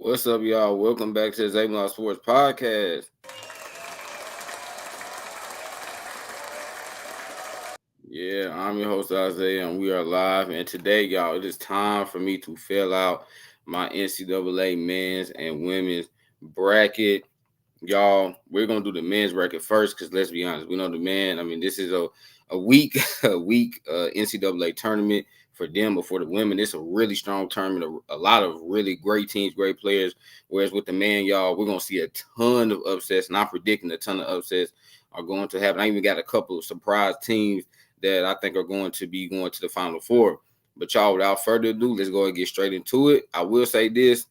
What's up, y'all? Welcome back to the Zayvon Sports Podcast. Yeah, I'm your host, Isaiah, and we are live. And today, y'all, it is time for me to fill out my NCAA men's and women's bracket. Y'all, we're gonna do the men's bracket first because let's be honest, we know the man. I mean, this is a week NCAA tournament for them, but for the women, it's a really strong tournament. A lot of really great teams, great players. Whereas with the man, y'all, we're gonna see a ton of upsets, and I'm predicting a ton of upsets are going to happen. I even got a couple of surprise teams that I think are going to be going to the Final Four. But y'all, without further ado, let's go and get straight into it. I will say this: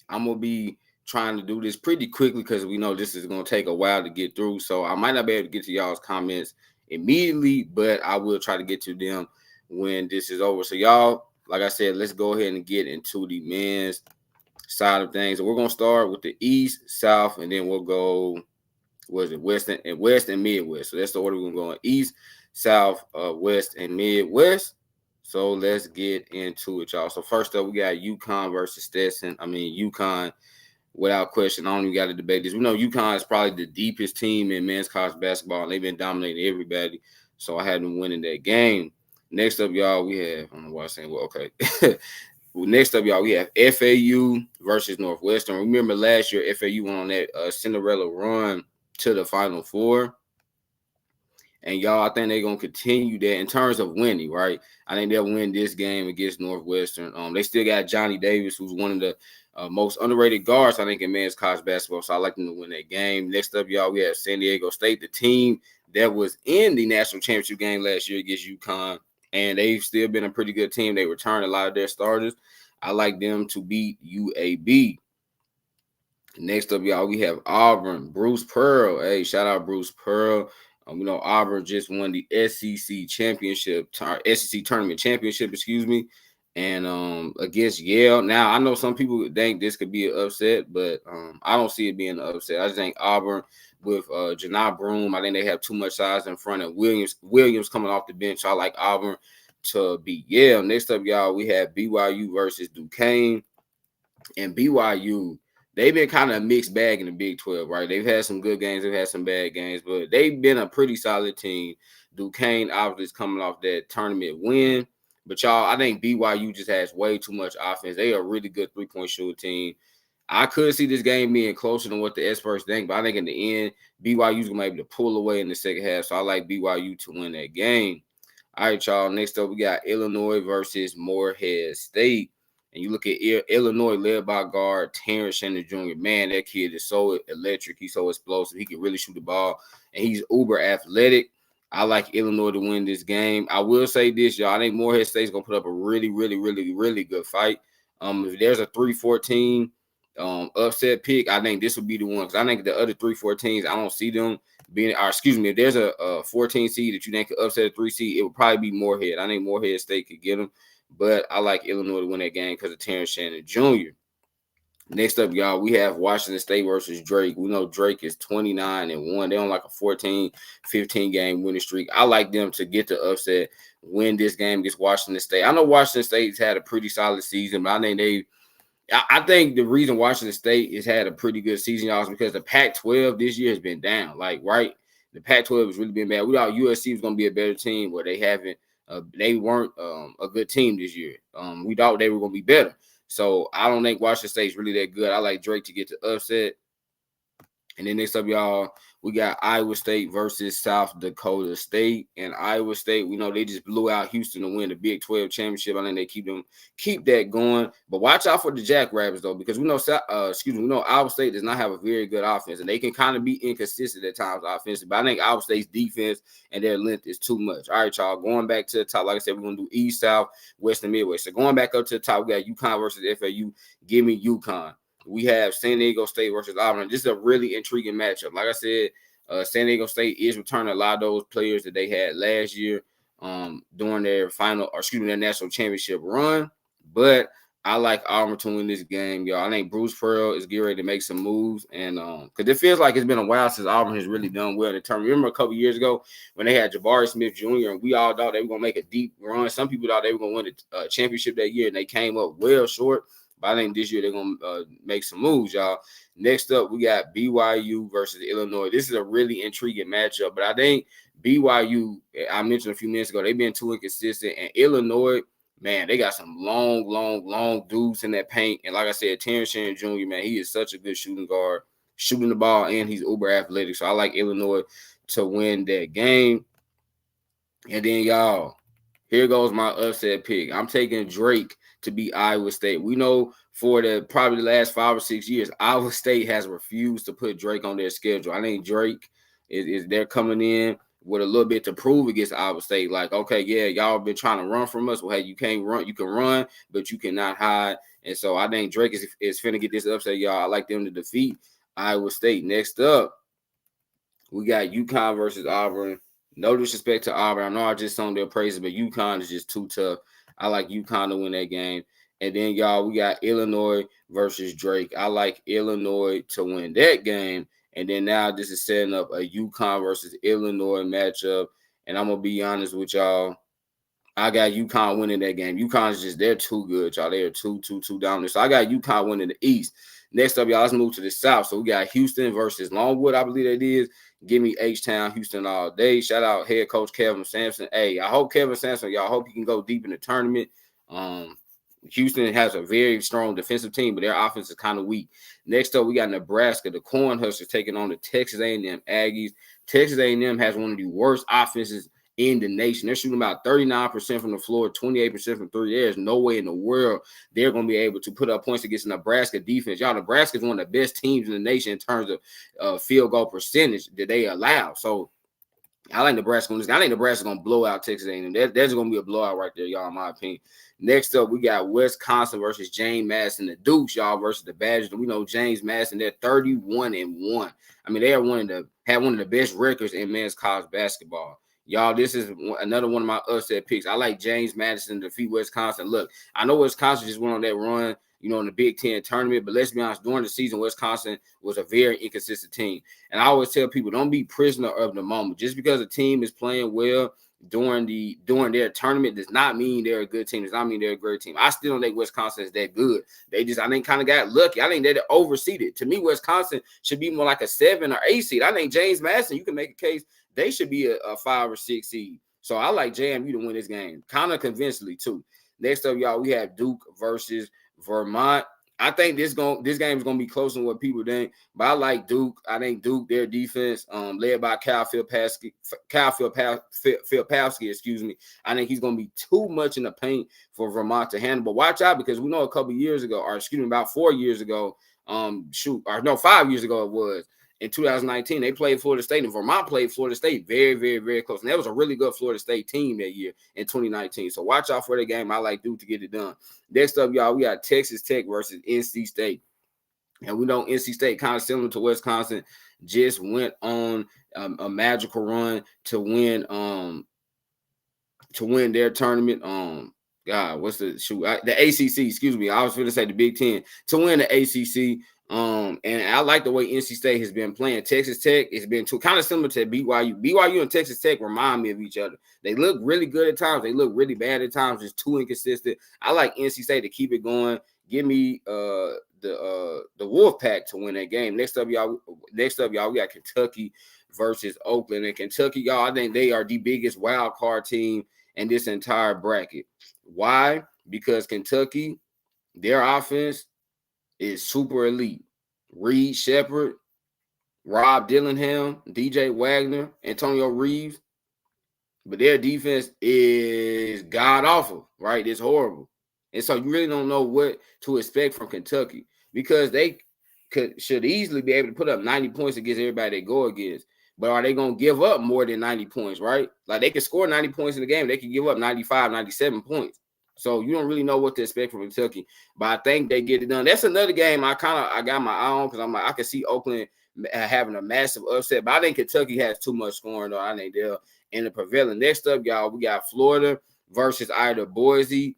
I'm gonna be trying to do this pretty quickly because we know this is gonna take a while to get through. So I might not be able to get to y'all's comments immediately, but I will try to get to them when this is over. So y'all, like I said, let's go ahead and get into the men's side of things. And we're gonna start with the East, South, and then we'll go West and Midwest. So that's the order we're gonna go in: East, South, West, and Midwest. So let's get into it, y'all. So first up, we got UConn versus Stetson. I mean, UConn, without question. I don't even got to debate this. We know UConn is probably the deepest team in men's college basketball, and they've been dominating everybody. So I had them winning that game. Next up, y'all, we have, I don't know why I'm saying, well, okay. Well, next up, y'all, we have FAU versus Northwestern. Remember last year, FAU went on that Cinderella run to the Final Four. And y'all, I think they're gonna continue that in terms of winning, right? I think they'll win this game against Northwestern. They still got Johnny Davis, who's one of the most underrated guards, I think, in men's college basketball. So I like them to win that game. Next up, y'all, we have San Diego State, the team that was in the national championship game last year against UConn, and they've still been a pretty good team. They returned a lot of their starters. I like them to beat UAB. Next up, y'all, we have Auburn, Bruce Pearl. Hey, shout out Bruce Pearl. We know Auburn just won the SEC championship, SEC tournament championship, excuse me, and against Yale. Now, I know some people think this could be an upset, but I don't see it being an upset. I just think Auburn with Janai Broome, I think they have too much size in front of Williams coming off the bench. So I like Auburn to beat Yale. Next up, y'all, we have BYU versus Duquesne. And BYU, they've been kind of a mixed bag in the Big 12, right? They've had some good games, they've had some bad games, but they've been a pretty solid team. Duquesne obviously is coming off that tournament win. But y'all, I think BYU just has way too much offense. They are a really good three-point shooting team. I could see this game being closer than what the experts think, but I think in the end, BYU's going to be able to pull away in the second half. So I like BYU to win that game. All right, y'all. Next up, we got Illinois versus Morehead State. And you look at Illinois led by guard Terrence Shannon Jr. Man, that kid is so electric. He's so explosive. He can really shoot the ball, and he's uber athletic. I like Illinois to win this game. I will say this, y'all. I think Morehead State's going to put up a really, really, really, really good fight. If there's a 3-14 upset pick, I think this will be the one. Because I think the other 3-14s, I don't see them being – or excuse me, if there's a 14 seed that you think could upset a 3 seed, it would probably be Morehead. I think Morehead State could get them. But I like Illinois to win that game because of Terrence Shannon Jr. Next up, y'all, we have Washington State versus Drake. We know Drake is 29-1. They're on like a 14-15 game winning streak. I like them to get the upset, win this game against Washington State. I know Washington State's had a pretty solid season, but I think the reason Washington State has had a pretty good season, y'all, is because the Pac-12 this year has been down. Like, right? The Pac-12 has really been bad. We thought USC was going to be a better team, but they haven't. They weren't a good team this year. We thought they were going to be better. So I don't think Washington State's really that good. I like Drake to get the upset. And then next up, y'all, we got Iowa State versus South Dakota State. And Iowa State, we know they just blew out Houston to win the Big 12 championship. I think they keep that going. But watch out for the Jackrabbits, though, because we know Iowa State does not have a very good offense, and they can kind of be inconsistent at times offensively. But I think Iowa State's defense and their length is too much. All right, y'all, going back to the top. Like I said, we're going to do East, South, West, and Midwest. So going back up to the top, we got UConn versus FAU. Give me UConn. We have San Diego State versus Auburn. This is a really intriguing matchup. Like I said, San Diego State is returning a lot of those players that they had last year during their their national championship run. But I like Auburn to win this game, y'all. I think Bruce Pearl is getting ready to make some moves, and because it feels like it's been a while since Auburn has really done well in the tournament. Remember a couple years ago when they had Jabari Smith Jr. and we all thought they were going to make a deep run. Some people thought they were going to win the championship that year, and they came up well short. But I think this year they're going to make some moves, y'all. Next up, we got BYU versus Illinois. This is a really intriguing matchup, but I think BYU, I mentioned a few minutes ago, they've been too inconsistent. And Illinois, man, they got some long dudes in that paint. And like I said, Terrence Shannon Jr., man, he is such a good shooting guard, shooting the ball, and he's uber athletic. So I like Illinois to win that game. And then, y'all, here goes my upset pick. I'm taking Drake to beat Iowa State. We know for probably the last 5 or 6 years, Iowa State has refused to put Drake on their schedule. I think Drake is they're coming in with a little bit to prove against Iowa State. Like, okay, yeah, y'all been trying to run from us. Well, hey, you can't run. You can run, but you cannot hide. And so I think Drake is finna get this upset, y'all. I like them to defeat Iowa State. Next up, we got UConn versus Auburn. No disrespect to Auburn. I know I just sung their praises, but UConn is just too tough. I like UConn to win that game. And then, y'all, we got Illinois versus Drake. I like Illinois to win that game. And then now this is setting up a UConn versus Illinois matchup. And I'm going to be honest with y'all. I got UConn winning that game. UConn is just, they're too good, y'all. They are too dominant. So I got UConn winning the East. Next up, y'all, let's move to the South. So we got Houston versus Longwood, I believe that is. Give me H-Town, Houston all day. Shout out head coach Kevin Sampson. Hey, I hope Kevin Sampson, y'all, hope he can go deep in the tournament. Houston has a very strong defensive team, but their offense is kind of weak. Next up, we got Nebraska, the Cornhuskers, taking on the Texas A&M Aggies. Texas A&M has one of the worst offenses in the nation. They're shooting about 39% from the floor, 28% from three. There's no way in the world they're going to be able to put up points against Nebraska defense. Y'all, Nebraska is one of the best teams in the nation in terms of field goal percentage that they allow. So I like Nebraska on this. I think Nebraska's going to blow out Texas A&M. There's going to be a blowout right there, y'all, in my opinion. Next up, we got Wisconsin versus James Madison, the Dukes, y'all, versus the Badgers. We know James Madison, they're 31-1. I mean, they are one of the best records in men's college basketball. Y'all, this is another one of my upset picks. I like James Madison to defeat Wisconsin. Look, I know Wisconsin just went on that run, in the Big Ten tournament, but let's be honest, during the season, Wisconsin was a very inconsistent team. And I always tell people, don't be prisoner of the moment. Just because a team is playing well during their tournament does not mean they're a good team. Does not mean they're a great team. I still don't think Wisconsin is that good. I think, kind of got lucky. I think they're overseeded. To me, Wisconsin should be more like a 7 or 8 seed. I think James Madison, you can make a case they should be a 5 or 6 seed. So I like JMU to win this game, kind of convincingly too. Next up, y'all, we have Duke versus Vermont. I think this game is gonna be closer than what people think, but I like Duke. I think Duke, their defense, led by Kyle Filipowski, excuse me. I think he's gonna be too much in the paint for Vermont to handle. But watch out, because we know about 4 years ago, 5 years ago it was. In 2019, they played Florida State, and Vermont played Florida State very, very, very close. And that was a really good Florida State team that year in 2019. So watch out for the game. I like Duke to get it done. Next up, y'all, we got Texas Tech versus NC State. And we know NC State, kind of similar to Wisconsin, just went on a magical run to win their tournament. God, what's the ACC, excuse me. I was going to say the Big Ten, to win the ACC. And I like the way NC State has been playing. Texas Tech has been kind of similar to BYU. BYU and Texas Tech remind me of each other. They look really good at times. They look really bad at times. Just too inconsistent. I like NC State to keep it going. Give me the Wolfpack to win that game. Next up, y'all, we got Kentucky versus Oakland. And Kentucky, y'all, I think they are the biggest wild card team in this entire bracket. Why? Because Kentucky, their offense is super elite. Reed Shepard, Rob Dillingham, DJ Wagner, Antonio Reeves. But their defense is god-awful, right? It's horrible. And so you really don't know what to expect from Kentucky, because they should easily be able to put up 90 points against everybody they go against. But are they going to give up more than 90 points, right? Like, they can score 90 points in the game. They can give up 95, 97 points. So you don't really know what to expect from Kentucky. But I think they get it done. That's another game I got my eye on, because I'm like, I can see Oakland having a massive upset. But I think Kentucky has too much scoring, though. I think they'll end up prevailing. Next up, y'all, we got Florida versus either Boise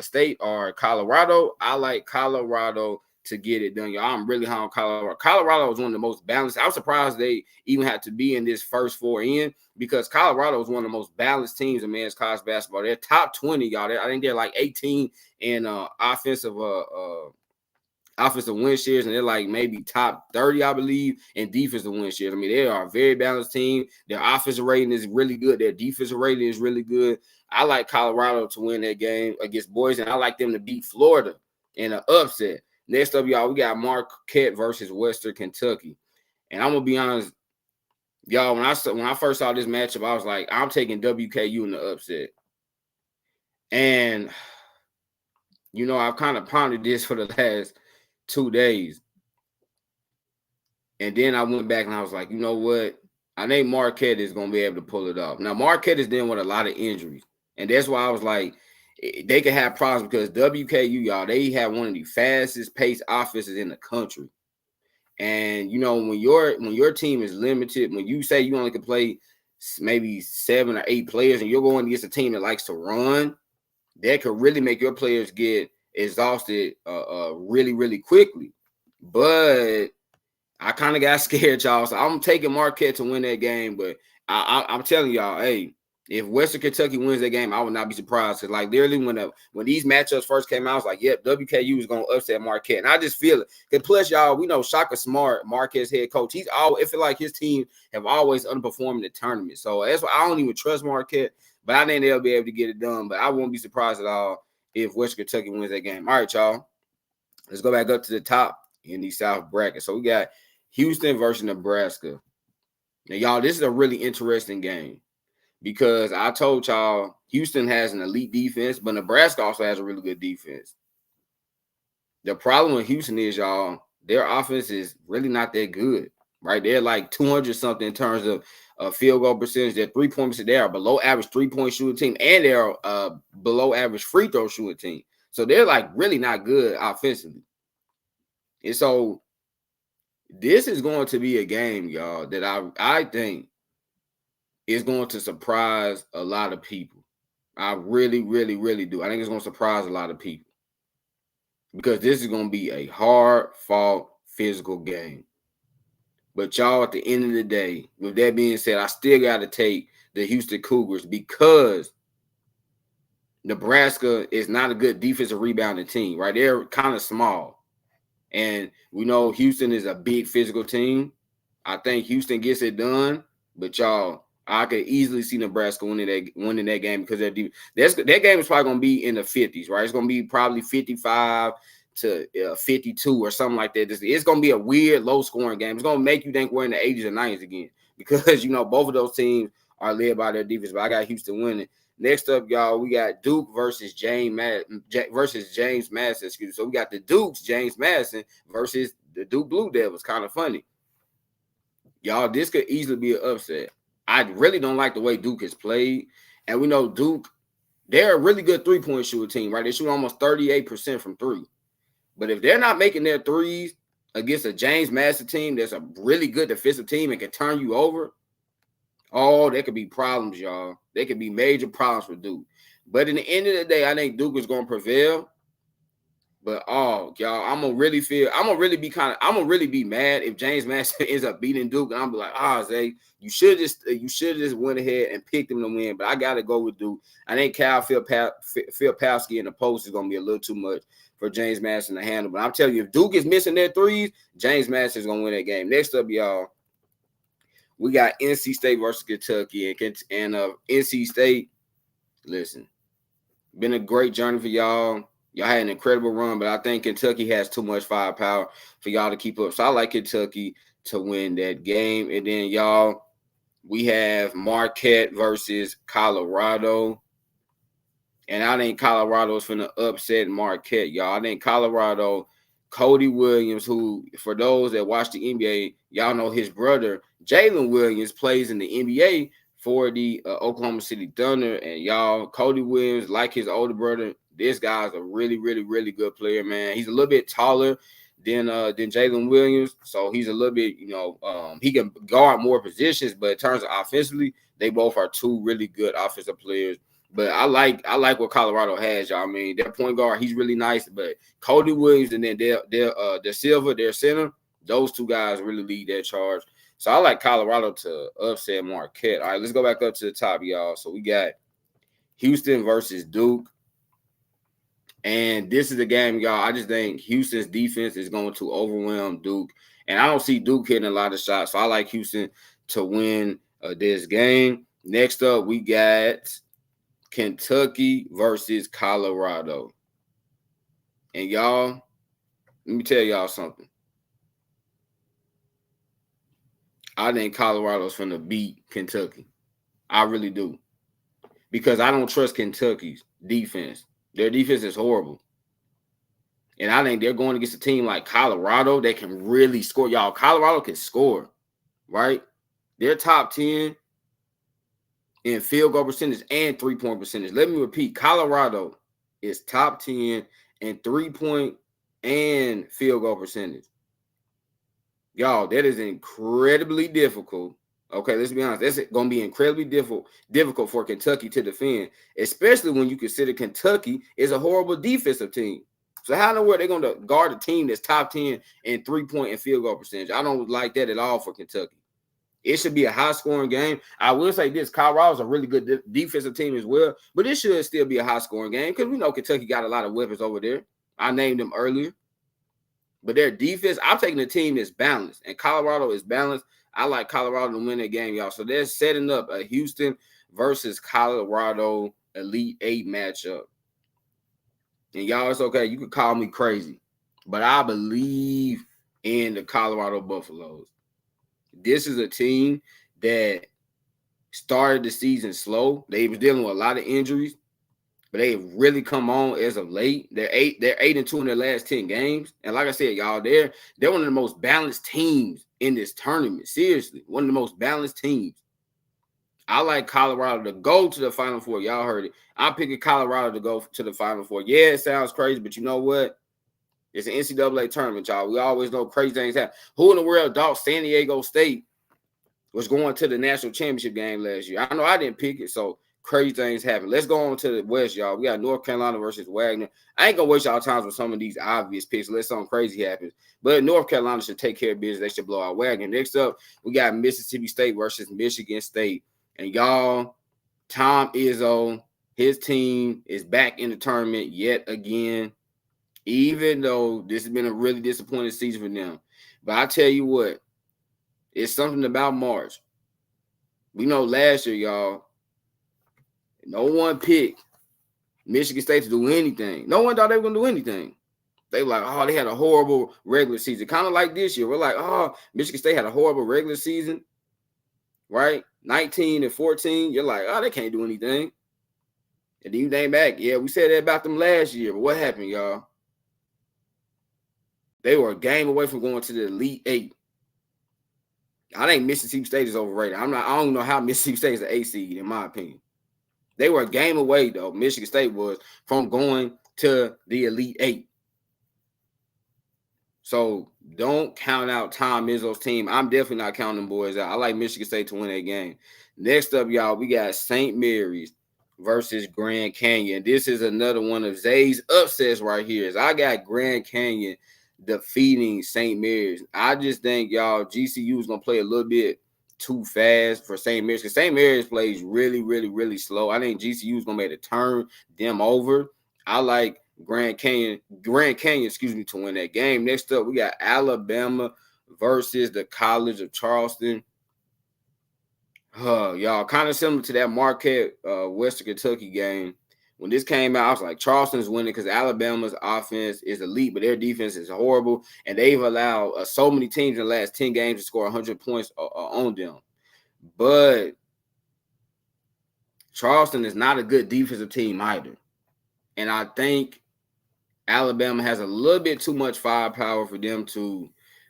State or Colorado. I like Colorado to get it done, y'all. I'm really high on Colorado. Colorado was one of the most balanced. I was surprised they even had to be in this first four in because Colorado is one of the most balanced teams in men's college basketball. They're top 20, y'all. I think they're like 18 in offensive win shares, and they're like maybe top 30, I believe, in defensive win shares. I mean, they are a very balanced team. Their offensive rating is really good. Their defensive rating is really good. I like Colorado to win that game against Boise, and I like them to beat Florida in an upset. Next up, y'all, we got Marquette versus Western Kentucky. And I'm going to be honest, y'all, when I first saw this matchup, I was like, I'm taking WKU in the upset. And, you know, I've kind of pondered this for the last 2 days. And then I went back and I was like, you know what? I think Marquette is going to be able to pull it off. Now, Marquette is dealing with a lot of injuries. And that's why I was like, they could have problems because WKU, y'all, they have one of the fastest paced offenses in the country. And, you know, when your team is limited, when you say you only can play maybe 7 or 8 players and you're going against a team that likes to run, that could really make your players get exhausted really, really quickly. But I kind of got scared, y'all. So I'm taking Marquette to win that game. But I'm telling y'all, hey, if Western Kentucky wins that game, I would not be surprised. Because, like, literally, when these matchups first came out, I was like, yep, WKU is going to upset Marquette. And I just feel it. Because, plus, y'all, we know Shaka Smart, Marquette's head coach, I feel like his team have always underperformed in the tournament. So that's why I don't even trust Marquette. But I think they'll be able to get it done. But I won't be surprised at all if Western Kentucky wins that game. All right, y'all. Let's go back up to the top in the South bracket. So we got Houston versus Nebraska. Now, y'all, this is a really interesting game because I told y'all Houston has an elite defense, but Nebraska also has a really good defense. The problem with Houston is, y'all, their offense is really not that good, right? They're like 200 something in terms of field goal percentage. Their 3-point percentage, they are below average 3-point shooting team, and they're below average free throw shooting team. So they're like really not good offensively. And so this is going to be a game, y'all, that I think is going to surprise a lot of people. I really, really, really do. I think it's going to surprise a lot of people because this is going to be a hard-fought physical game. But y'all, at the end of the day, with that being said, I still got to take the Houston Cougars because Nebraska is not a good defensive rebounding team, right? They're kind of small. And we know Houston is a big physical team. I think Houston gets it done, but y'all, I could easily see Nebraska winning that game because that game is probably going to be in the 50s, right? It's going to be probably 55 to 52 or something like that. It's going to be a weird, low-scoring game. It's going to make you think we're in the 80s or 90s again because, you know, both of those teams are led by their defense, but I got Houston winning. Next up, y'all, we got Duke versus James Madison. Excuse me. So we got the Dukes, James Madison, versus the Duke Blue Devils. Kind of funny. Y'all, this could easily be an upset. I really don't like the way Duke has played. And we know Duke, they're a really good three-point shooter team, right? They shoot almost 38% from three. But if they're not making their threes against a James Madison team that's a really good defensive team and can turn you over, oh, there could be problems, y'all. There could be major problems for Duke. But in the end of the day, I think Duke is going to prevail. But y'all, I'm gonna really be mad if James Madison ends up beating Duke, and I'm like, Zay, you should just went ahead and picked him to win. But I gotta go with Duke. I think Cal Filipowski in the post is gonna be a little too much for James Madison to handle. But I'm telling you, if Duke is missing their threes, James Madison is gonna win that game. Next up, y'all, we got NC State versus Kentucky, and NC State. Listen, been a great journey for y'all. Y'all had an incredible run, but I think Kentucky has too much firepower for y'all to keep up. So I like Kentucky to win that game. And then, y'all, we have Marquette versus Colorado. And I think Colorado is finna upset Marquette, y'all. I think Colorado, Cody Williams, who, for those that watch the NBA, y'all know his brother, Jalen Williams, plays in the NBA for the Oklahoma City Thunder. And, y'all, Cody Williams, like his older brother, this guy's a really, really, really good player, man. He's a little bit taller than Jalen Williams, so he's a little bit, he can guard more positions. But in terms of offensively, they both are two really good offensive players. But I like what Colorado has, y'all. I mean, their point guard, he's really nice. But Cody Williams and then their Silva, their center, those two guys really lead that charge. So I like Colorado to upset Marquette. All right, let's go back up to the top, y'all. So we got Houston versus Duke. And this is the game, y'all. I just think Houston's defense is going to overwhelm Duke. And I don't see Duke hitting a lot of shots. So I like Houston to win this game. Next up, we got Kentucky versus Colorado. And y'all, let me tell y'all something. I think Colorado's going to beat Kentucky. I really do. Because I don't trust Kentucky's defense. Their defense is horrible. And I think they're going against a team like Colorado that can really score. Y'all, Colorado can score, right? They're top 10 in field goal percentage and three-point percentage. Let me repeat. Colorado is top 10 in three-point and field goal percentage. Y'all, that is incredibly difficult. Okay, let's be honest. That's going to be incredibly difficult for Kentucky to defend, especially when you consider Kentucky is a horrible defensive team. So how in the world are they going to guard a team that's top 10 in three-point and field goal percentage? I don't like that at all for Kentucky. It should be a high-scoring game. I will say this, Colorado's a really good defensive team as well, but it should still be a high-scoring game because we know Kentucky got a lot of weapons over there. I named them earlier. But their defense, I'm taking a team that's balanced, and Colorado is balanced. I like Colorado to win that game, y'all. So they're setting up a Houston versus Colorado Elite 8 matchup. And y'all, it's okay. You can call me crazy, but I believe in the Colorado Buffaloes. This is a team that started the season slow. They was dealing with a lot of injuries, but they have really come on as of late. They're 8-2 in their last 10 games. And like I said, y'all, they're one of the most balanced teams in this tournament. Seriously, one of the most balanced teams. I like Colorado to go to the Final Four. Y'all heard it. I'm picking Colorado to go to the Final Four. Yeah, it sounds crazy, but you know what? It's an NCAA tournament, y'all. We always know crazy things happen. Who in the world thought San Diego State was going to the national championship game last year? I know I didn't pick it, so crazy things happen. Let's go on to the West, y'all. We got North Carolina versus Wagner. I ain't going to waste y'all time with some of these obvious picks unless something crazy happens. But North Carolina should take care of business. They should blow out Wagner. Next up, we got Mississippi State versus Michigan State. And y'all, Tom Izzo, his team is back in the tournament yet again, even though this has been a really disappointing season for them. But I tell you what, it's something about March. We know last year, y'all, no one picked Michigan State to do anything. No one thought they were going to do anything. They were like, oh, they had a horrible regular season. Kind of like this year. We're like, oh, Michigan State had a horrible regular season, right? 19-14. You're like, oh, they can't do anything. And then you name back. Yeah, we said that about them last year. But what happened, y'all? They were a game away from going to the Elite 8. I think Mississippi State is overrated. I don't know how Mississippi State is an 8 seed, in my opinion. They were a game away, though. Michigan State was from going to the Elite 8. So don't count out Tom Izzo's team. I'm definitely not counting them boys out. I like Michigan State to win that game. Next up, y'all, we got St. Mary's versus Grand Canyon. This is another one of Zay's upsets right here. I got Grand Canyon defeating St. Mary's. I just think, y'all, GCU is going to play a little bit too fast for St. Mary's because St. Mary's plays really, really, really slow. I think GCU is going to be able to turn them over. I like Grand Canyon, to win that game. Next up, we got Alabama versus the College of Charleston. Y'all, kind of similar to that Marquette Western Kentucky game. When this came out, I was like, Charleston's winning because Alabama's offense is elite, but their defense is horrible, and they've allowed so many teams in the last 10 games to score 100 points on them. But Charleston is not a good defensive team either. And I think Alabama has a little bit too much firepower for them to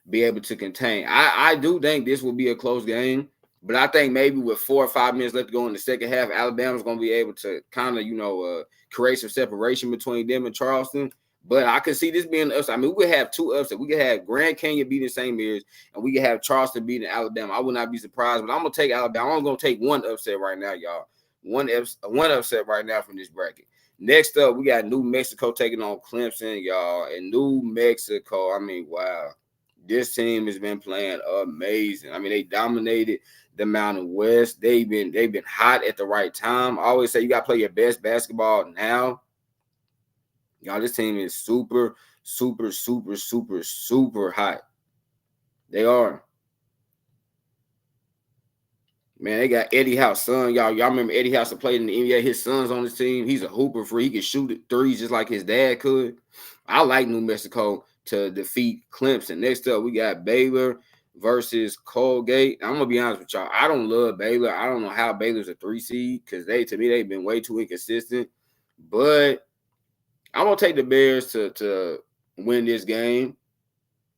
be able to contain. I do think this will be a close game, but I think maybe with 4 or 5 minutes left to go in the second half, Alabama's going to be able to kind of, create some separation between them and Charleston. But I could see this being us. I mean, we could have two upsets. We could have Grand Canyon beating St. Mary's, and we could have Charleston beating Alabama. I would not be surprised, but I'm going to take Alabama. I'm going to take one upset right now, y'all. One upset right now from this bracket. Next up, we got New Mexico taking on Clemson, y'all. And New Mexico, I mean, wow. This team has been playing amazing. I mean, they dominated the Mountain West. They've been hot at the right time. I always say you got to play your best basketball now. Y'all, this team is super, super, super, super, super hot. They are. Man, they got Eddie House son. Y'all remember Eddie House that played in the NBA? His son's on his team. He's a hooper free. He can shoot threes just like his dad could. I like New Mexico to defeat Clemson. Next up, we got Baylor versus Colgate. I'm gonna be honest with y'all. I don't love Baylor. I don't know how Baylor's a 3 seed because to me they've been way too inconsistent. But I'm gonna take the Bears to win this game.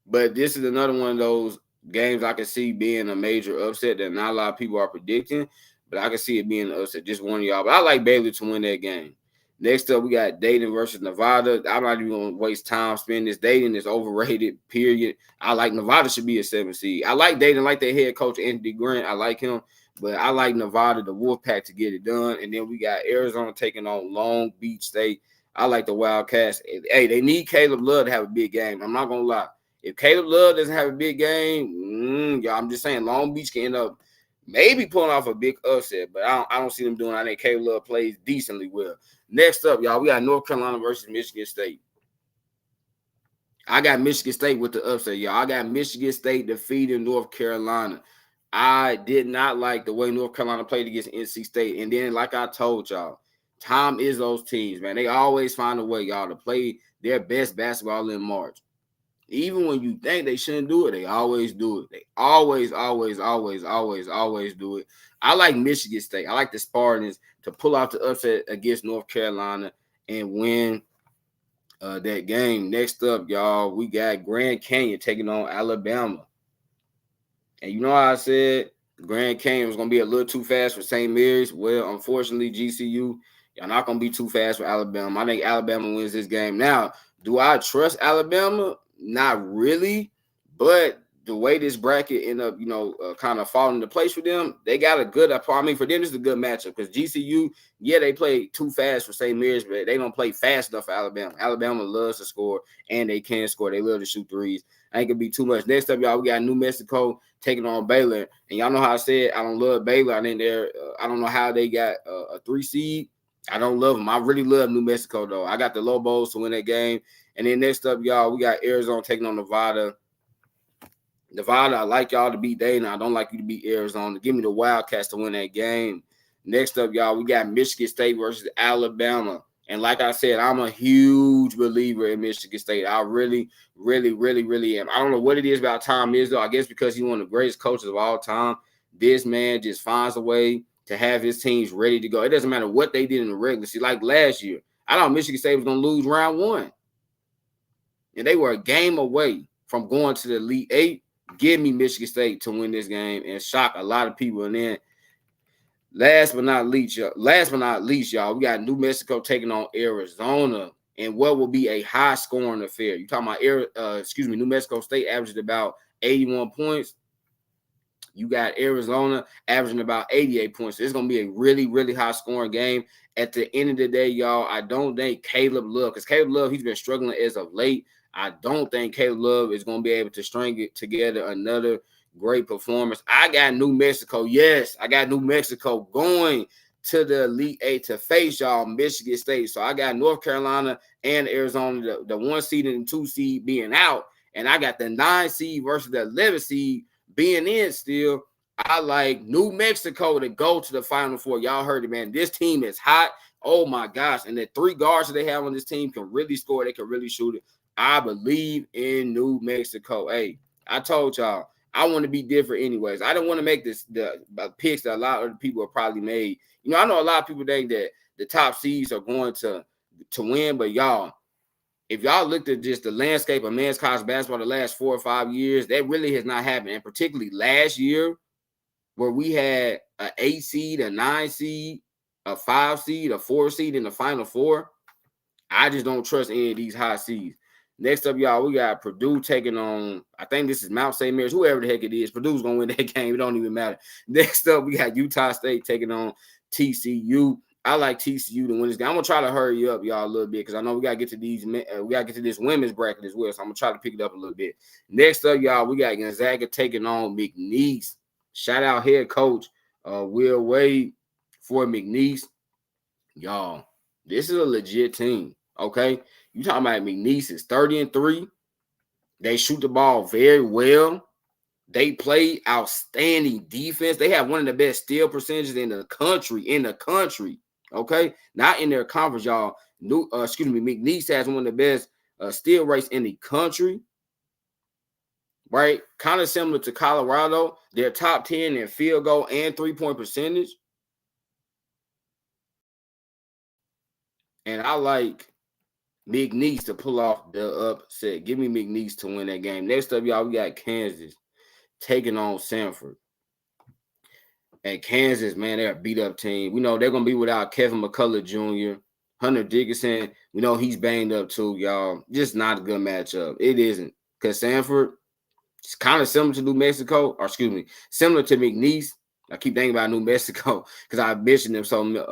But this is another one of those games I can see being a major upset that not a lot of people are predicting, but I can see it being an upset. Just one of y'all. But I like Baylor to win that game. Next up, we got Dayton versus Nevada. I'm not even going to waste time spending this. Dayton is overrated, period. I like Nevada should be a 7 seed. I like Dayton, like their head coach, Anthony Grant. I like him. But I like Nevada, the Wolfpack, to get it done. And then we got Arizona taking on Long Beach State. I like the Wildcats. Hey, they need Caleb Love to have a big game. I'm not going to lie. If Caleb Love doesn't have a big game, y'all, I'm just saying Long Beach can end up maybe pulling off a big upset, but I don't see them doing. I think Caleb Love plays decently well. Next up, y'all, we got North Carolina versus Michigan State. I got Michigan State with the upset, y'all. I got Michigan State defeating North Carolina. I did not like the way North Carolina played against NC State. And then, like I told y'all, Tom is those teams, man. They always find a way, y'all, to play their best basketball in March. Even when you think they shouldn't do it, they always do it. They always do it. I like Michigan State. I like the Spartans to pull out the upset against North Carolina and win that game. Next up, y'all, we got Grand Canyon taking on Alabama. And you know how I said Grand Canyon was going to be a little too fast for St. Mary's? Well, unfortunately, GCU, y'all not going to be too fast for Alabama. I think Alabama wins this game. Now, do I trust Alabama? Not really, but the way this bracket end up, kind of falling into place for them, they got a good. I mean, for them, this is a good matchup because GCU, yeah, they play too fast for St. Mary's, but they don't play fast enough for Alabama. Alabama loves to score, and they can score. They love to shoot threes. I ain't gonna be too much. Next up, y'all, we got New Mexico taking on Baylor, and y'all know how I said I don't love Baylor. I think I don't know how they got a 3 seed. I don't love them. I really love New Mexico though. I got the Lobos to win that game. And then next up, y'all, we got Arizona taking on Nevada. Nevada, I like y'all to beat Dayton. I don't like you to beat Arizona. Give me the Wildcats to win that game. Next up, y'all, we got Michigan State versus Alabama. And like I said, I'm a huge believer in Michigan State. I really, really, really, really am. I don't know what it is about Tom Izzo. I guess because he's one of the greatest coaches of all time. This man just finds a way to have his teams ready to go. It doesn't matter what they did in the regular season. Like last year, I thought Michigan State was going to lose round 1. And they were a game away from going to the Elite 8. Give me Michigan State to win this game and shock a lot of people. And then last but not least, y'all, we got New Mexico taking on Arizona and what will be a high-scoring affair. You talking about New Mexico State averaged about 81 points. You got Arizona averaging about 88 points. So it's going to be a really, really high-scoring game. At the end of the day, y'all, I don't think Caleb Love, because Caleb Love, he's been struggling as of late. I don't think Caleb Love is going to be able to string it together another great performance. I got New Mexico. Yes, I got New Mexico going to the Elite 8 to face y'all Michigan State. So I got North Carolina and Arizona, the 1 seed and the 2 seed being out. And I got the 9 seed versus the 11 seed being in still. I like New Mexico to go to the Final Four. Y'all heard it, man. This team is hot. Oh, my gosh. And the 3 guards that they have on this team can really score. They can really shoot it. I believe in New Mexico. Hey, I told y'all, I want to be different anyways. I don't want to make the picks that a lot of people have probably made. I know a lot of people think that the top seeds are going to win, but y'all, if y'all looked at just the landscape of men's college basketball the last 4 or 5 years, that really has not happened. And particularly last year, where we had an 8 seed, a 9 seed, a 5 seed, a 4 seed in the Final Four, I just don't trust any of these high seeds. Next up, y'all, we got Purdue taking on, I think this is Mount St. Mary's, whoever the heck it is. Purdue's going to win that game. It don't even matter. Next up, we got Utah State taking on TCU. I like TCU to win this game. I'm gonna try to hurry up, y'all, a little bit because I know we gotta get to these. We gotta get to this women's bracket as well. So I'm gonna try to pick it up a little bit. Next up, y'all, we got Gonzaga taking on McNeese. Shout out head coach Will Wade for McNeese. Y'all, this is a legit team. Okay, you talking about McNeese is 30-3. They shoot the ball very well. They play outstanding defense. They have one of the best steal percentages in the country. Okay, not in their conference, y'all. McNeese has one of the best steal rates in the country. Right, kind of similar to Colorado. They're top 10 in field goal and 3-point percentage. And I like McNeese to pull off the upset. Give me McNeese to win that game. Next up, y'all, we got Kansas taking on Sanford. And Kansas, man, they're a beat-up team. We know they're going to be without Kevin McCullough Jr., Hunter Dickinson. We know he's banged up too, y'all. Just not a good matchup. It isn't. Because Sanford, it's kind of similar to New Mexico, similar to McNeese. I keep thinking about New Mexico because I mentioned them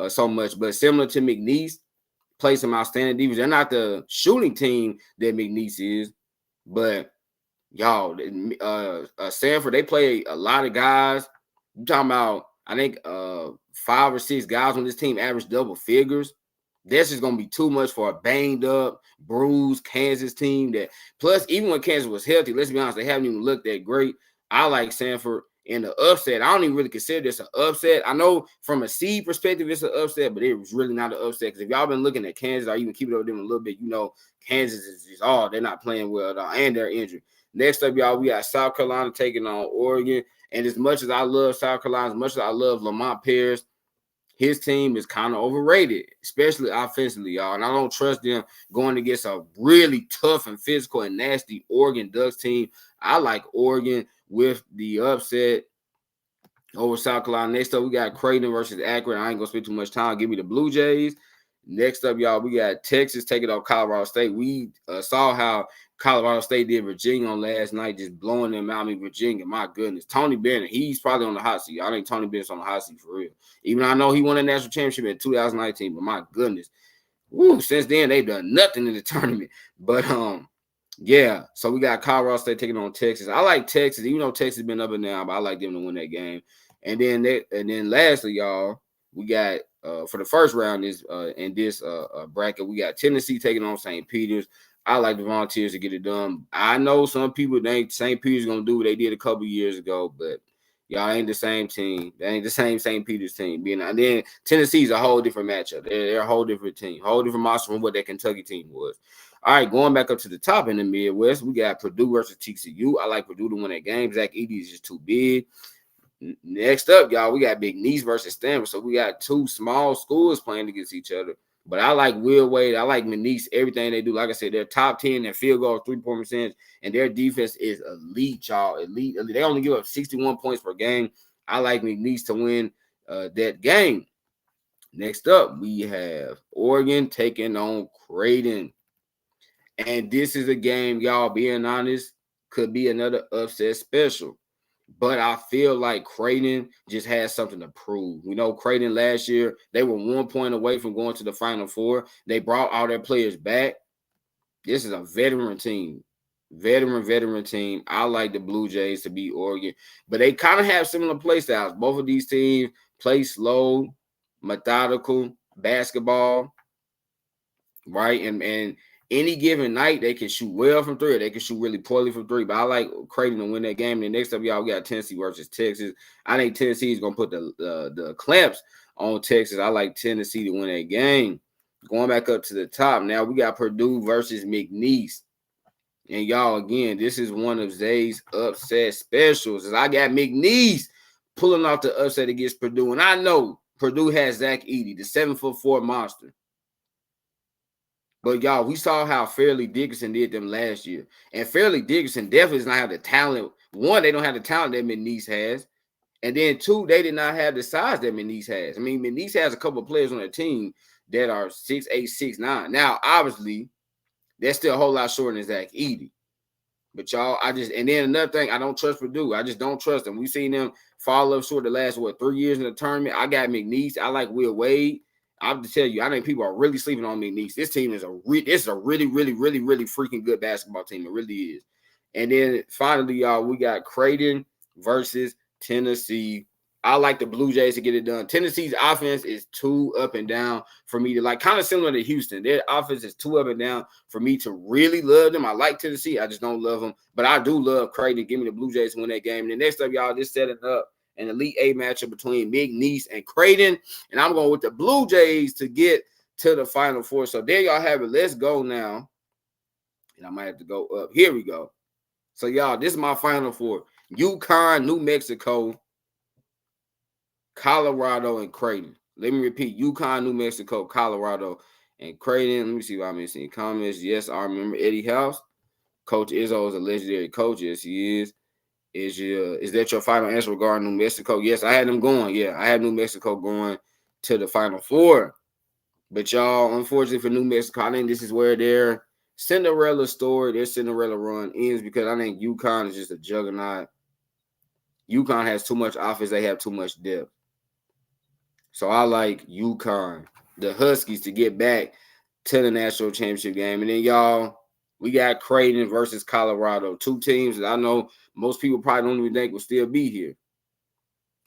so much. But similar to McNeese, play some outstanding defense. They're not the shooting team that McNeese is, but y'all, Sanford, they play a lot of guys. You talking about, I think 5 or 6 guys on this team average double figures. That's just going to be too much for a banged up, bruised Kansas team. That plus, even when Kansas was healthy, let's be honest, they haven't even looked that great. I like Sanford in the upset. I don't even really consider this an upset. I know from a seed perspective, it's an upset, but it was really not an upset. Because if y'all been looking at Kansas or even keep it over them a little bit, you know Kansas is they're not playing well at all, and they're injured. Next up, y'all, we got South Carolina taking on Oregon. And as much as I love South Carolina, as much as I love Lamont Paris, his team is kind of overrated, especially offensively, y'all. And I don't trust them going against a really tough and physical and nasty Oregon Ducks team. I like Oregon with the upset over South Carolina. Next up, we got Creighton versus Akron. I ain't going to spend too much time. Give me the Blue Jays. Next up, y'all, we got Texas taking on Colorado State. We saw how Colorado State did Virginia on last night, just blowing them out. Virginia, my goodness. Tony Bennett, he's probably on the hot seat. I think Tony Bennett's on the hot seat for real. Even though I know he won a national championship in 2019, but my goodness. Since then, they've done nothing in the tournament. But, yeah, so we got Colorado State taking on Texas. I like Texas, even though Texas has been up and down, but I like them to win that game. And then lastly, y'all, we got for the first round in this bracket, we got Tennessee taking on St. Peter's. I like the Volunteers to get it done. I know some people think St. Peter's going to do what they did a couple years ago, but y'all ain't the same team. They ain't the same St. Peter's team. And then Tennessee's a whole different matchup. They're a whole different team, whole different monster from what that Kentucky team was. All right, going back up to the top in the Midwest, we got Purdue versus TCU. I like Purdue to win that game. Zach Edey is just too big. Next up, y'all, we got McNeese versus Stanford. So we got 2 small schools playing against each other. But I like Will Wade. I like McNeese, everything they do. Like I said, they're top 10 in field goal, 3-point percentage, and their defense is elite, y'all. Elite. They only give up 61 points per game. I like McNeese to win that game. Next up, we have Oregon taking on Creighton. And this is a game, y'all, being honest, could be another upset special. But I feel like Creighton just has something to prove. We know Creighton last year, they were 1 point away from going to the Final Four. They brought all their players back. This is a veteran team. Veteran team. I like the Blue Jays to beat Oregon. But they kind of have similar play styles. Both of these teams play slow, methodical basketball, right? And any given night, they can shoot well from 3 or they can shoot really poorly from 3. But I like Creighton to win that game. And then next up, y'all, we got Tennessee versus Texas. I think Tennessee is going to put the clamps on Texas. I like Tennessee to win that game. Going back up to the top, now we got Purdue versus McNeese. And y'all, again, this is one of Zay's upset specials. As I got McNeese pulling off the upset against Purdue. And I know Purdue has Zach Edey, the 7'4" monster. But, y'all, we saw how Fairleigh Dickinson did them last year. And Fairleigh Dickinson definitely does not have the talent. 1, they don't have the talent that McNeese has. And then 2, they did not have the size that McNeese has. I mean, McNeese has a couple of players on their team that are 6'8", 6'9". Now, obviously, they're still a whole lot shorter than Zach Edey. But y'all, and then another thing, I don't trust Purdue. I just don't trust them. We've seen them fall up short the last 3 years in the tournament. I got McNeese. I like Will Wade. I have to tell you, I think people are really sleeping on McNeese. This team is a really, really, really, really freaking good basketball team. It really is. And then finally, y'all, we got Creighton versus Tennessee. I like the Blue Jays to get it done. Tennessee's offense is too up and down for me to like, kind of similar to Houston. Their offense is too up and down for me to really love them. I like Tennessee. I just don't love them. But I do love Creighton. Give me the Blue Jays to win that game. And then next up, y'all, just setting up an Elite Eight matchup between McNeese and Creighton. And I'm going with the Blue Jays to get to the Final Four. So there y'all have it. Let's go now. And I might have to go up. Here we go. So, y'all, this is my Final Four. UConn, New Mexico, Colorado, and Creighton. Let me repeat. UConn, New Mexico, Colorado, and Creighton. Let me see if I'm missing comments. Yes, I remember Eddie House. Coach Izzo is a legendary coach. Yes, he is. Is that your final answer regarding New Mexico? Yes, I had them going. Yeah, I had New Mexico going to the Final Four. But, y'all, unfortunately for New Mexico, I think this is where their Cinderella story, their Cinderella run ends because I think UConn is just a juggernaut. UConn has too much offense. They have too much depth. So I like UConn, the Huskies, to get back to the national championship game. And then, y'all, we got Creighton versus Colorado. Two teams that I know most people probably don't even think will still be here.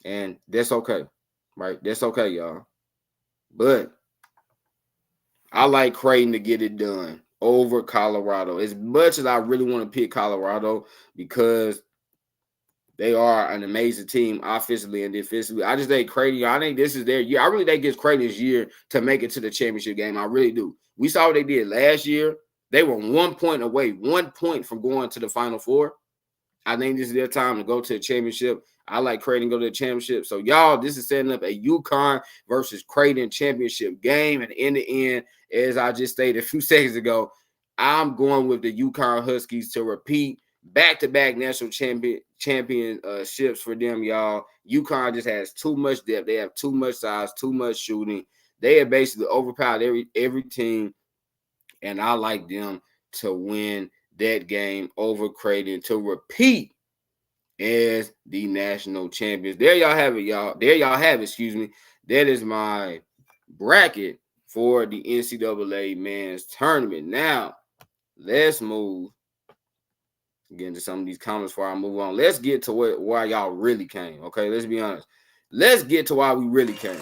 And that's okay, right? That's okay, y'all. But I like Creighton to get it done over Colorado. As much as I really want to pick Colorado because they are an amazing team offensively and defensively. I just think Creighton, I think this is their year. I really think it's Creighton's year to make it to the championship game. I really do. We saw what they did last year. They were 1 point away, 1 point from going to the Final Four. I think this is their time to go to the championship. I like Creighton to go to the championship. So, y'all, this is setting up a UConn versus Creighton championship game. And in the end, as I just stated a few seconds ago, I'm going with the UConn Huskies to repeat back-to-back national championships for them, y'all. UConn just has too much depth. They have too much size, too much shooting. They have basically overpowered every team, and I like them to win that game over Creighton to repeat as the national champions. There y'all have it, y'all. There y'all have it, excuse me. That is my bracket for the NCAA men's tournament. Now, let's move. Get into some of these comments before I move on. Let's get to why y'all really came, okay? Let's be honest. Let's get to why we really came.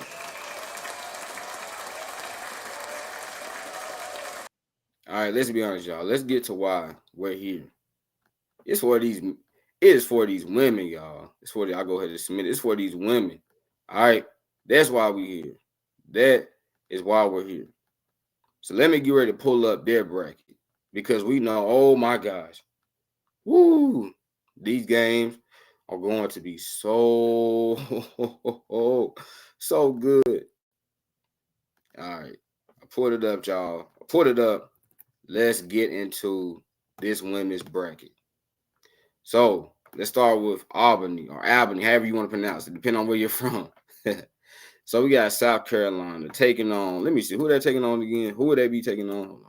All right, let's be honest, y'all. Let's get to why we're here. It is for these women, y'all. I'll go ahead and submit it. It's for these women. All right. That's why we're here. That is why we're here. So let me get ready to pull up their bracket because we know, oh my gosh. Woo! These games are going to be so good. All right. I pulled it up, y'all. I pulled it up. Let's get into this women's bracket. So let's start with Albany, however you want to pronounce it, depending on where you're from. So we got South Carolina taking on, let me see, who they're taking on again? Who would they be taking on?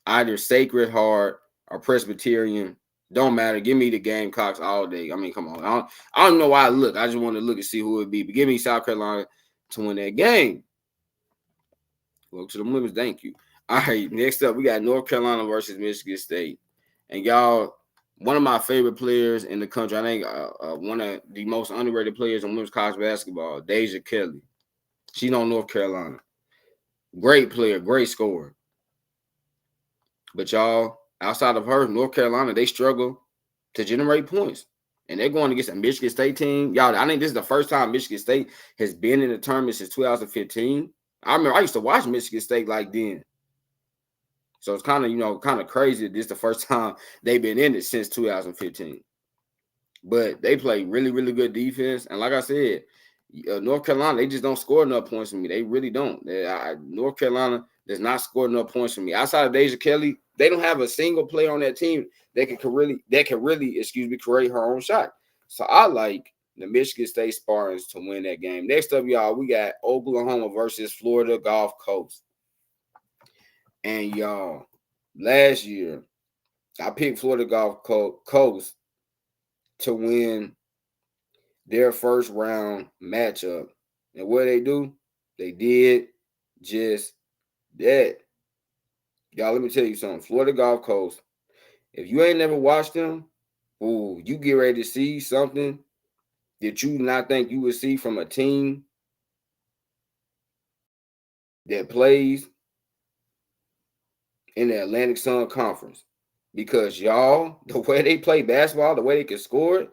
Either Sacred Heart or Presbyterian. Don't matter. Give me the Gamecocks all day. I mean, come on. I don't know why I look. I just want to look and see who it would be. But give me South Carolina to win that game. Welcome to the women's. Thank you. All right, next up, we got North Carolina versus Michigan State. And y'all, one of my favorite players in the country, I think one of the most underrated players in women's college basketball, Deja Kelly. She's on North Carolina. Great player, great scorer. But y'all, outside of her, North Carolina, they struggle to generate points. And they're going against a Michigan State team. Y'all, I think this is the first time Michigan State has been in the tournament since 2015. I remember I used to watch Michigan State like then. So it's kind of crazy that this is the first time they've been in it since 2015. But they play really, really good defense. And like I said, North Carolina, they just don't score enough points for me. They really don't. North Carolina does not score enough points for me. Outside of Deja Kelly, they don't have a single player on that team that can really, create her own shot. So I like the Michigan State Spartans to win that game. Next up, y'all, we got Oklahoma versus Florida Gulf Coast. And y'all, last year, I picked Florida Gulf Coast to win their first round matchup. And what they do? They did just that. Y'all, let me tell you something. Florida Gulf Coast, if you ain't never watched them, ooh, you get ready to see something that you not think you would see from a team that plays in the Atlantic Sun Conference. Because y'all, the way they play basketball, the way they can score it,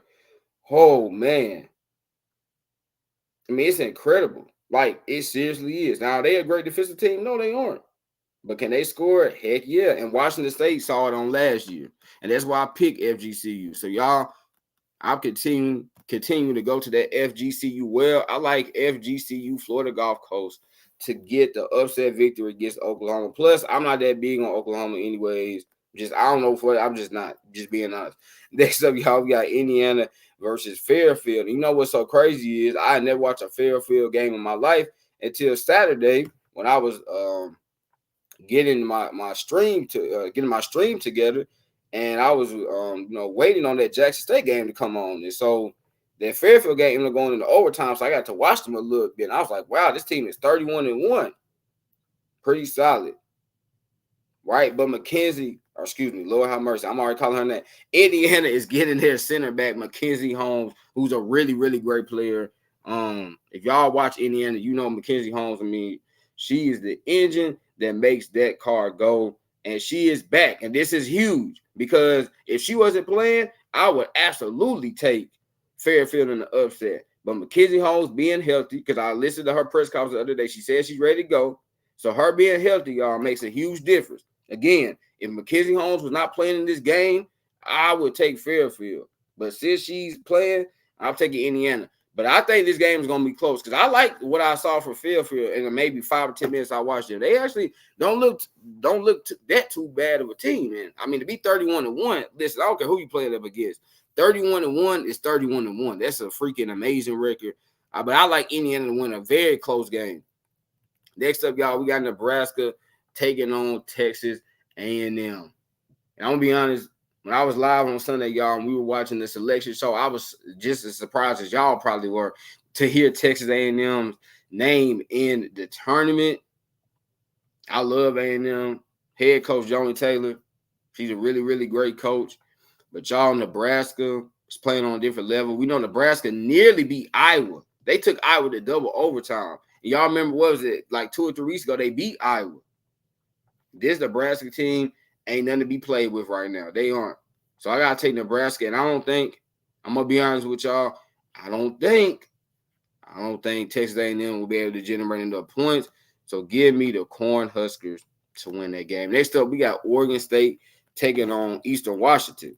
oh man. I mean, it's incredible. Like, it seriously is. Now, are they a great defensive team? No, they aren't. But can they score it? Heck yeah. And Washington State saw it on last year. And that's why I picked FGCU. So y'all, I'll continue to go to that FGCU. Well, I like FGCU, Florida Gulf Coast, to get the upset victory against Oklahoma. Plus, I'm not that big on Oklahoma anyways. I don't know for it. I'm just not. Just being honest. Next up, y'all, we got Indiana versus Fairfield. You know what's so crazy is I never watched a Fairfield game in my life until Saturday when I was getting my stream together, and I was waiting on that Jackson State game to come on, and so that Fairfield game ended up going into overtime, so I got to watch them a little bit. And I was like, wow, this team is 31-1, pretty solid, right? But Lord have mercy, I'm already calling her that. Indiana is getting their center back, Mackenzie Holmes, who's a really, really great player. If y'all watch Indiana, you know Mackenzie Holmes. I mean, she is the engine that makes that car go, and she is back. And this is huge because if she wasn't playing, I would absolutely take Fairfield in the upset. But Mackenzie Holmes being healthy, because I listened to her press conference the other day, she said she's ready to go. So her being healthy, y'all, makes a huge difference. Again, if Mackenzie Holmes was not playing in this game, I would take Fairfield. But since she's playing, I'm taking Indiana. But I think this game is going to be close because I like what I saw from Fairfield in maybe 5 or 10 minutes I watched them. They actually don't look that too bad of a team, man. I mean, to be 31-1, listen, I don't care who you play up against. 31-1 is 31-1. That's a freaking amazing record. But I like Indiana to win a very close game. Next up, y'all, we got Nebraska taking on Texas A&M. And I'm going to be honest, when I was live on Sunday, y'all, and we were watching the selection show, I was just as surprised as y'all probably were to hear Texas A&M's name in the tournament. I love A&M. Head coach Johnny Taylor. She's a really, really great coach. But y'all, Nebraska is playing on a different level. We know Nebraska nearly beat Iowa. They took Iowa to double overtime. And y'all remember, what was it, like 2 or 3 weeks ago, they beat Iowa. This Nebraska team ain't nothing to be played with right now. They aren't. So I got to take Nebraska, and I'm going to be honest with y'all, I don't think Texas A&M will be able to generate enough points. So give me the Cornhuskers to win that game. Next up, we got Oregon State taking on Eastern Washington.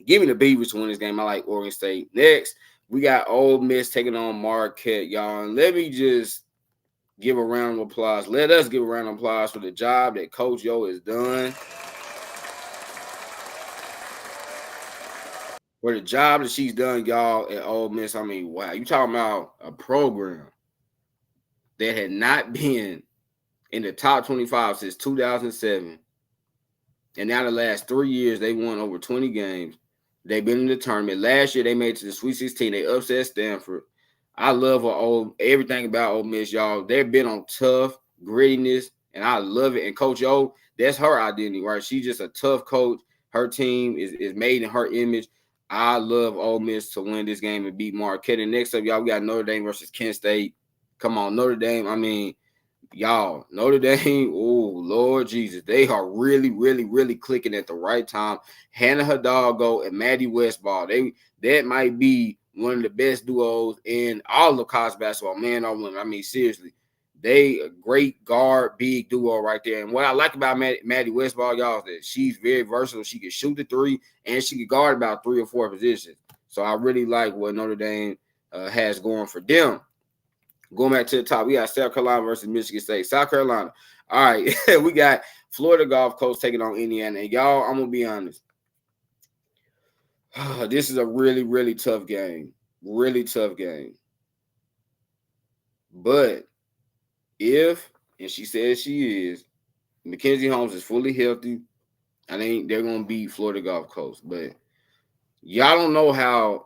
Give me the Beavers to win this game. I like Oregon State. Next, we got Ole Miss taking on Marquette, y'all. And let me just give a round of applause. Let us give a round of applause for the job that Coach Yo has done. For the job that she's done, y'all, at Ole Miss. I mean, wow. You talking about a program that had not been in the top 25 since 2007. And now the last 3 years, they won over 20 games. They've been in the tournament. Last year, they made it to the Sweet 16. They upset Stanford. I love everything about Ole Miss, y'all. They've been on tough, grittiness, and I love it. And Coach O, that's her identity, right? She's just a tough coach. Her team is made in her image. I love Ole Miss to win this game and beat Marquette. And next up, y'all, we got Notre Dame versus Kent State. Come on, Notre Dame. I mean, y'all, Notre Dame, oh, Lord Jesus, they are really, really, really clicking at the right time. Hannah Hidalgo and Maddie Westball, that might be one of the best duos in all of college basketball, man or women. I mean, seriously, they a great guard, big duo right there. And what I like about Maddie Westball, y'all, is that she's very versatile. She can shoot the three, and she can guard about 3 or 4 positions. So I really like what Notre Dame has going for them. Going back to the top, we got South Carolina versus Michigan State. South Carolina. All right, we got Florida Gulf Coast taking on Indiana. And y'all, I'm going to be honest. This is a really, really tough game. Really tough game. But if, and she says she is, Mackenzie Holmes is fully healthy, I think they're gonna beat Florida Gulf Coast, but y'all don't know how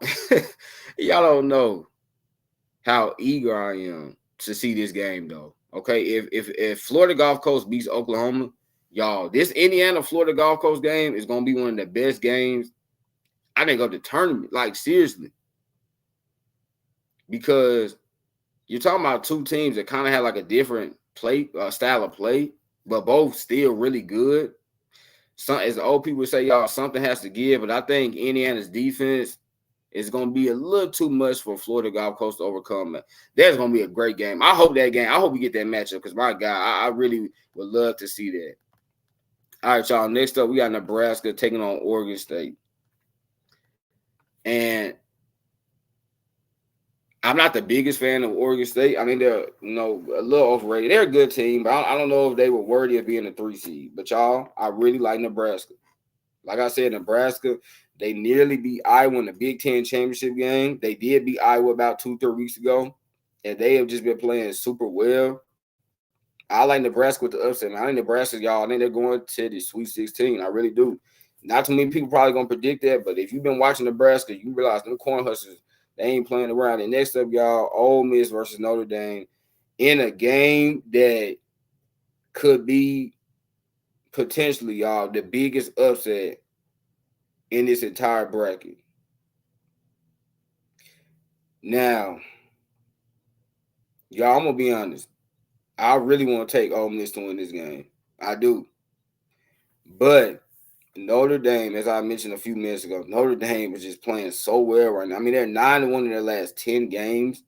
y'all don't know how eager I am to see this game though. Okay, if Florida Gulf Coast beats Oklahoma, y'all, this Indiana Florida Gulf Coast game is gonna be one of the best games I think of the tournament. Like seriously, because you're talking about two teams that kind of have like a different play style of play, but both still really good. Some, as the old people say, y'all, something has to give. But I think Indiana's defense is going to be a little too much for Florida Gulf Coast to overcome. That's going to be a great game. I hope that game. I hope we get that matchup because my God, I really would love to see that. All right, y'all. Next up, we got Nebraska taking on Oregon State, and I'm not the biggest fan of Oregon State. I mean, they're a little overrated. They're a good team, but I don't know if they were worthy of being a 3 seed. But y'all, I really like Nebraska. Like I said, Nebraska, they nearly beat Iowa in the Big Ten championship game. They did beat Iowa about 2-3 weeks ago, and they have just been playing super well. I like Nebraska with the upset. I think Nebraska, y'all, I think they're going to the Sweet 16. I really do. Not too many people probably going to predict that, but if you've been watching Nebraska, you realize them corn hustlers, they ain't playing around. And next up, y'all, Ole Miss versus Notre Dame in a game that could be potentially, y'all, the biggest upset in this entire bracket. Now, y'all, I'm going to be honest. I really want to take Ole Miss to win this game. I do. But Notre Dame, as I mentioned a few minutes ago, Notre Dame is just playing so well right now. I mean, they're 9-1 in their last 10 games,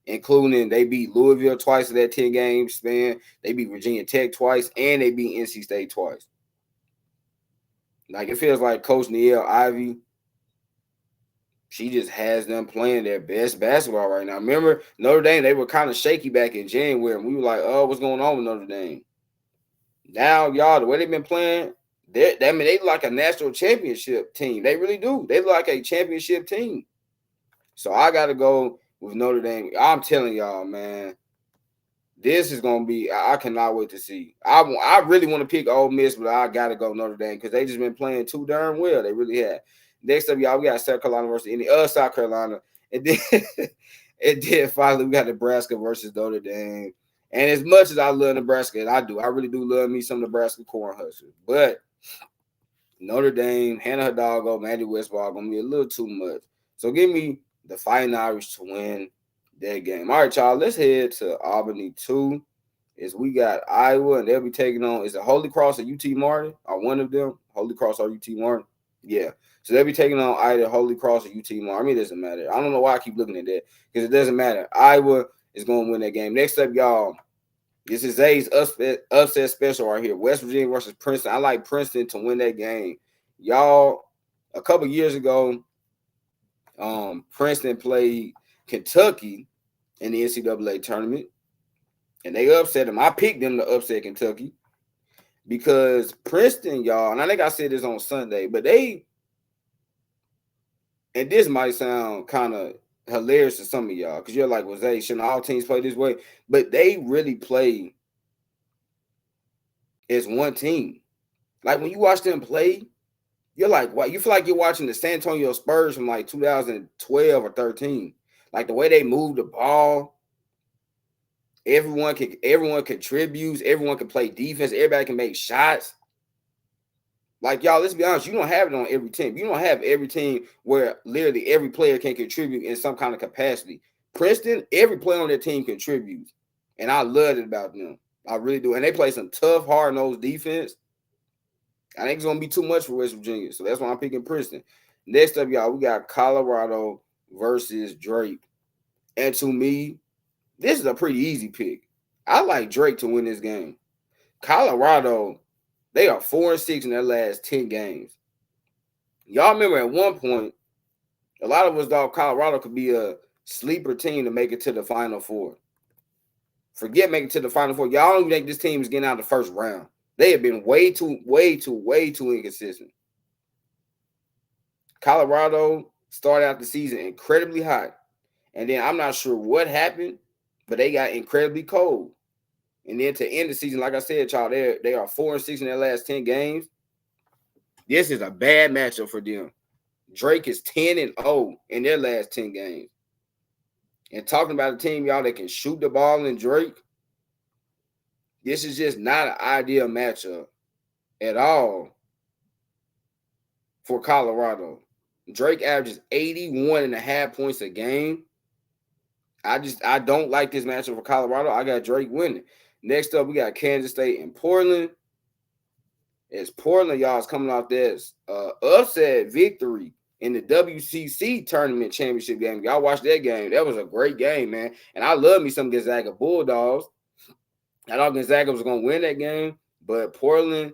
including they beat Louisville twice in that 10-game span. They beat Virginia Tech twice, and they beat NC State twice. Like, it feels like Coach Niele Ivey, she just has them playing their best basketball right now. Remember, Notre Dame, they were kind of shaky back in January, and we were like, oh, what's going on with Notre Dame? Now, y'all, the way they've been playing, they look like a national championship team. They really do. They look like a championship team. So I got to go with Notre Dame. I'm telling y'all, man, this is going to be – I cannot wait to see. I really want to pick Ole Miss, but I got to go Notre Dame because they just been playing too darn well. They really have. Next up, y'all, we got South Carolina versus South Carolina. And then finally, we got Nebraska versus Notre Dame. And as much as I love Nebraska, and I really do love me some Nebraska corn hustlers. But Notre Dame, Hannah Hidalgo, Maddie Westball going to be a little too much. So give me the Fighting Irish to win that game. All right, y'all, let's head to Albany 2. Is we got Iowa, and they'll be taking on, is it Holy Cross or UT Martin? Or one of them? Holy Cross or UT Martin? Yeah. So they'll be taking on either Holy Cross or UT Martin. I mean, it doesn't matter. I don't know why I keep looking at that because it doesn't matter. Iowa is going to win that game. Next up, y'all, this is Zay's upset special right here. West Virginia versus Princeton. I like Princeton to win that game. Y'all, a couple years ago, Princeton played Kentucky in the NCAA tournament, and they upset them. I picked them to upset Kentucky because Princeton, y'all, and I think I said this on Sunday, but they, and this might sound kind of hilarious to some of y'all because you're like, well, Zay, shouldn't all teams play this way? But they really play as one team. Like when you watch them play, you're like, what? You feel like you're watching the San Antonio Spurs from like 2012 or 13. Like the way they move the ball, everyone contributes, everyone can play defense, everybody can make shots. Like, y'all, let's be honest, you don't have it on every team. You don't have every team where literally every player can contribute in some kind of capacity. Princeton, every player on their team contributes. And I love it about them. I really do. And they play some tough, hard-nosed defense. I think it's going to be too much for West Virginia. So that's why I'm picking Princeton. Next up, y'all, we got Colorado versus Drake. And to me, this is a pretty easy pick. I like Drake to win this game. Colorado, they are 4-6 in their last 10 games. Y'all remember at one point, a lot of us thought Colorado could be a sleeper team to make it to the Final Four. Forget making it to the Final Four. Y'all don't think this team is getting out of the first round. They have been way too inconsistent. Colorado started out the season incredibly hot. And then I'm not sure what happened, but they got incredibly cold. And then to end the season, like I said, y'all, they are 4-6 in their last 10 games. This is a bad matchup for them. Drake is 10-0 in their last 10 games. And talking about a team, y'all, that can shoot the ball in Drake, this is just not an ideal matchup at all for Colorado. Drake averages 81.5 points a game. I don't like this matchup for Colorado. I got Drake winning. Next up, we got Kansas State and Portland. As Portland, y'all, is coming off this upset victory in the WCC tournament championship game. Y'all watched that game. That was a great game, man. And I love me some Gonzaga Bulldogs. I thought Gonzaga was going to win that game, but Portland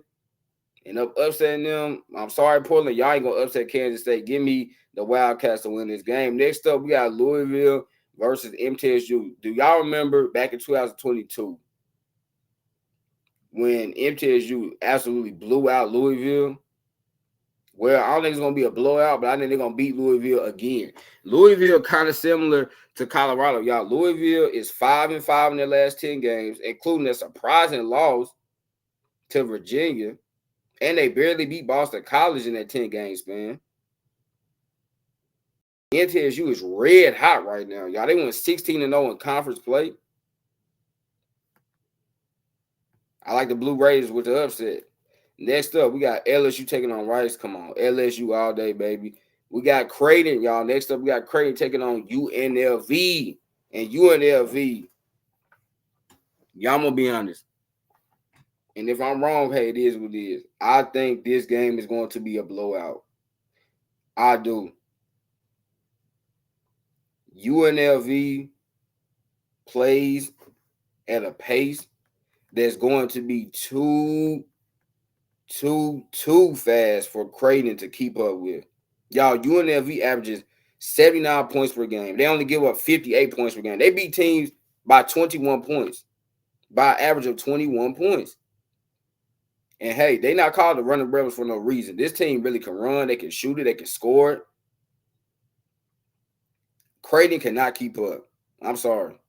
ended up upsetting them. I'm sorry, Portland. Y'all ain't going to upset Kansas State. Give me the Wildcats to win this game. Next up, we got Louisville versus MTSU. Do y'all remember back in 2022 when MTSU absolutely blew out Louisville? Well, I don't think it's going to be a blowout, but I think they're going to beat Louisville again. Louisville kind of similar to Colorado. Y'all, Louisville is 5-5 in their last 10 games, including a surprising loss to Virginia. And they barely beat Boston College in that 10 games, man. NTSU is red hot right now, y'all. They went 16-0 in conference play. I like the Blue Raiders with the upset. Next up, we got LSU taking on Rice. Come on, LSU all day, baby. We got Creighton, y'all. Next up, we got Creighton taking on UNLV. And UNLV, y'all, I'm going to be honest. And if I'm wrong, hey, it is what it is. I think this game is going to be a blowout. I do. UNLV plays at a pace that's going to be too fast for Creighton to keep up with. Y'all, UNLV averages 79 points per game. They only give up 58 points per game. They beat teams by 21 points, by an average of 21 points. And, hey, they not called the running rebels for no reason. This team really can run. They can shoot it. They can score it. Creighton cannot keep up. I'm sorry.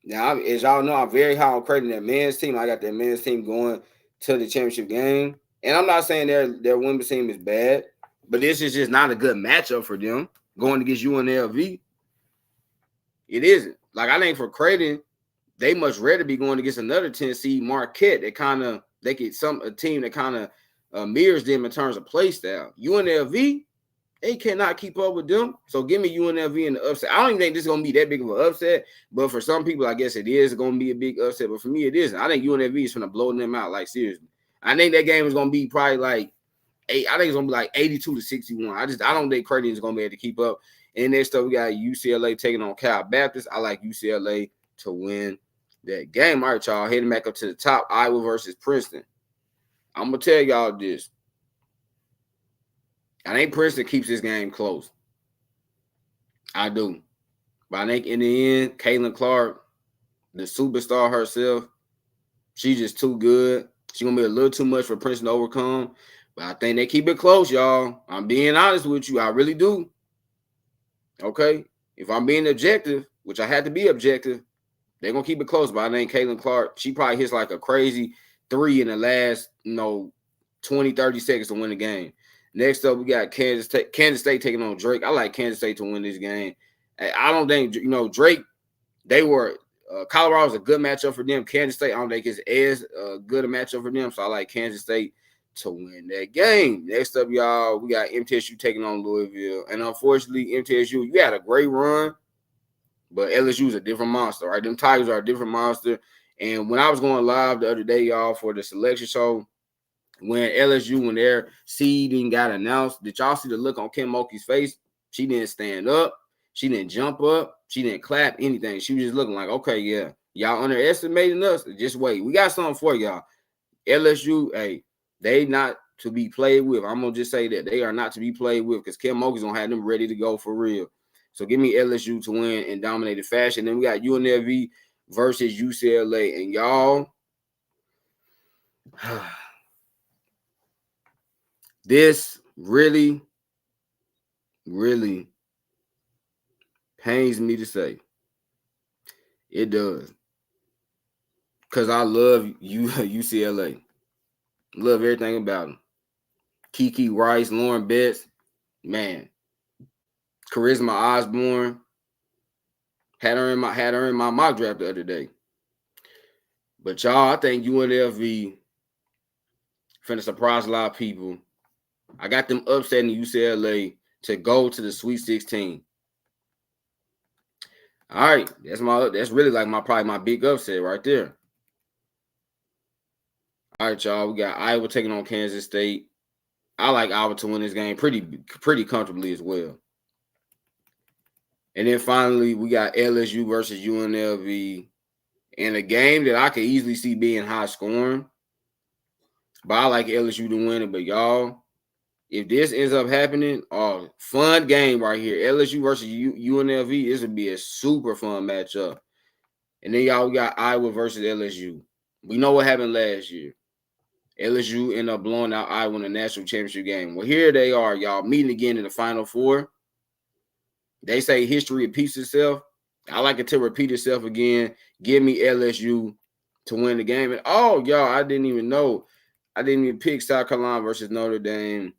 Now, as y'all know, I'm very high on Creighton, that men's team. I got that men's team going to the championship game. And I'm not saying their women's team is bad, but this is just not a good matchup for them going against UNLV. It isn't. Like, I think for Creighton, they much rather be going against another Tennessee Marquette that kind of a team that kind of mirrors them in terms of play style. UNLV, they cannot keep up with them. So give me UNLV in the upset. I don't even think this is going to be that big of an upset, but for some people, I guess it is going to be a big upset. But for me, it isn't. I think UNLV is going to blow them out, like, seriously. I think that game is going to be probably like I think it's going to be like 82-61. I don't think Creighton is going to be able to keep up. And next up, we got UCLA taking on Cal Baptist. I like UCLA to win that game. All right, y'all, heading back up to the top, Iowa versus Princeton. I'm going to tell y'all this. I think Princeton keeps this game close. I do. But I think in the end, Caitlin Clark, the superstar herself, she's just too good. She's going to be a little too much for Princeton to overcome. But I think they keep it close, y'all. I'm being honest with you. I really do. Okay? If I'm being objective, which I had to be objective, they're going to keep it close. But I think Caitlin Clark, she probably hits like a crazy 3 in the last, 20, 30 seconds to win the game. Next up, we got Kansas State taking on Drake. I like Kansas State to win this game. I don't think, Drake, Colorado's a good matchup for them. Kansas State, I don't think it's as good a matchup for them. So I like Kansas State to win that game. Next up, y'all, we got MTSU taking on Louisville. And unfortunately, MTSU, you had a great run, but LSU is a different monster, right? Them Tigers are a different monster. And when I was going live the other day, y'all, for the selection show, when their seeding got announced, did y'all see the look on Kim Mulkey's face? She didn't stand up. She didn't jump up. She didn't clap, anything. She was just looking like, okay, yeah, y'all underestimating us. Just wait. We got something for y'all. LSU, hey, they not to be played with. I'm going to just say that. They are not to be played with because Kim Mulkey's going to have them ready to go for real. So give me LSU to win in dominated fashion. Then we got UNLV versus UCLA. And y'all, this really, really pains me to say. It does. Because I love UCLA. Love everything about them. Kiki Rice, Lauren Betts, man, Charisma Osborne. Had her in my mock draft the other day. But y'all, I think UNLV finna surprise a lot of people. I got them upsetting UCLA to go to the Sweet 16. All right, that's really like probably my big upset right there. All right, y'all, we got Iowa taking on Kansas State. I like Iowa to win this game pretty comfortably as well. And then finally, we got LSU versus UNLV in a game that I could easily see being high scoring. But I like LSU to win it. But y'all, if this ends up happening, fun game right here. LSU versus UNLV. This would be a super fun matchup. And then y'all, we got Iowa versus LSU. We know what happened last year. LSU ended up blowing out Iowa in the national championship game. Well, here they are, y'all, meeting again in the Final Four. They say history repeats itself. I like it to repeat itself again. Give me LSU to win the game. And y'all, I didn't even know. I didn't even pick South Carolina versus Notre Dame.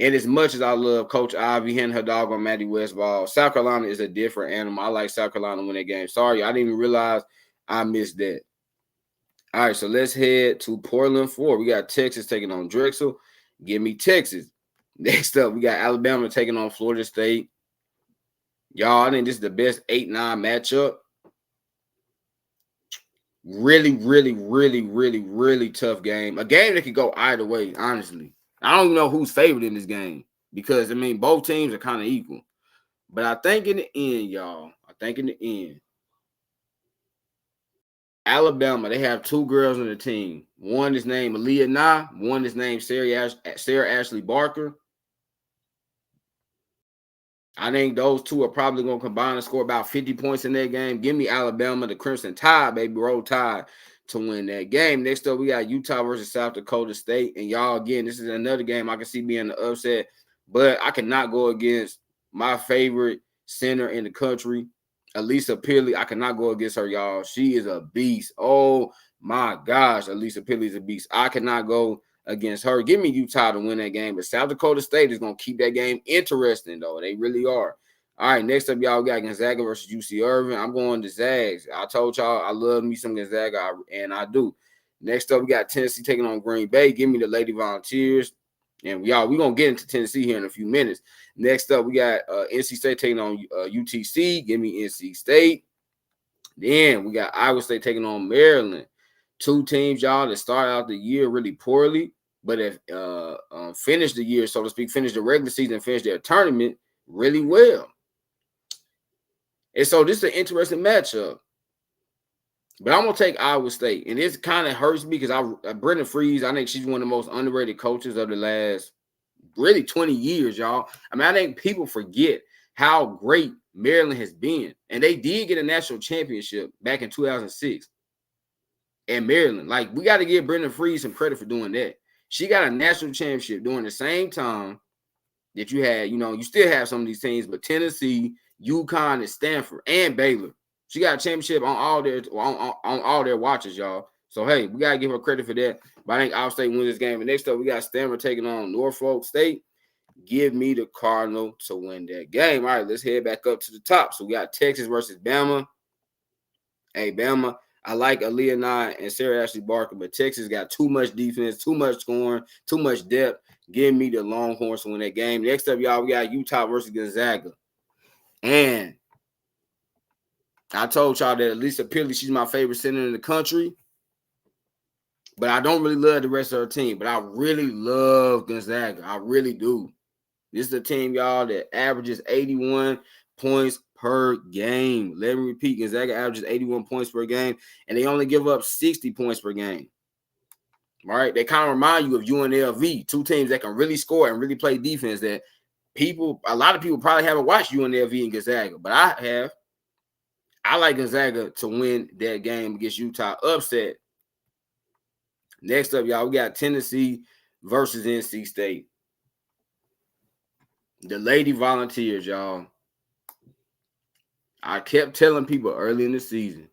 And as much as I love Coach Ivy and her dog on Matty Westball, South Carolina is a different animal. I like South Carolina to win that game. Sorry, I didn't even realize I missed that. All right, so let's head to Portland 4. We got Texas taking on Drexel. Give me Texas. Next up, we got Alabama taking on Florida State. Y'all, I think this is the best 8-9 matchup. Really, really, really, really, really tough game. A game that could go either way, honestly. I don't even know who's favored in this game because, I mean, both teams are kind of equal. But I think in the end, y'all, Alabama, they have two girls on the team. One is named Aaliyah Nye. One is named Sarah Ashley Barker. I think those two are probably going to combine and score about 50 points in that game. Give me Alabama, the Crimson Tide, baby, roll Tide to win that game. Next up, we got Utah versus South Dakota State. And y'all, again, this is another game I can see being the upset. But I cannot go against my favorite center in the country, Elisa Pearley. I cannot go against her, y'all. She is a beast. Oh, my gosh, Elisa Pearley is a beast. I cannot go against her. Give me Utah to win that game. But South Dakota State is going to keep that game interesting, though. They really are. All right, next up, y'all, we got Gonzaga versus UC Irving. I'm going to Zags. I told y'all I love me some Gonzaga, and I do. Next up, we got Tennessee taking on Green Bay. Give me the Lady Volunteers. And y'all, we're going to get into Tennessee here in a few minutes. Next up, we got NC State taking on UTC. Give me NC State. Then we got Iowa State taking on Maryland. Two teams, y'all, that started out the year really poorly, but have finished the year, so to speak, finished the regular season, finished their tournament really well. And so this is an interesting matchup. But I'm going to take Iowa State. And this kind of hurts me because Brenda Freeze, I think she's one of the most underrated coaches of the last really 20 years, y'all. I mean, I think people forget how great Maryland has been. And they did get a national championship back in 2006 in Maryland. Like, we got to give Brenda Freeze some credit for doing that. She got a national championship during the same time that you had, you still have some of these teams, but Tennessee, UConn, and Stanford, and Baylor. She got a championship on all their watches, y'all. So, hey, we got to give her credit for that. But I think Iowa State wins this game. And next up, we got Stanford taking on Norfolk State. Give me the Cardinal to win that game. All right, let's head back up to the top. So, we got Texas versus Bama. Hey, Bama, I like Aaliyah Nye and Sarah Ashley Barker, but Texas got too much defense, too much scoring, too much depth. Give me the Longhorns to win that game. Next up, y'all, we got Utah versus Gonzaga. And I told y'all that Elisa Pearley, she's my favorite center in the country. But I don't really love the rest of her team. But I really love Gonzaga. I really do. This is a team, y'all, that averages 81 points per game. Let me repeat, Gonzaga averages 81 points per game, and they only give up 60 points per game. All right? They kind of remind you of UNLV, two teams that can really score and really play defense that a lot of people probably haven't watched UNLV and Gonzaga, but I have. I like Gonzaga to win that game against Utah. Upset. Next up, y'all, we got Tennessee versus NC State. The Lady Volunteers, y'all. I kept telling people early in the season.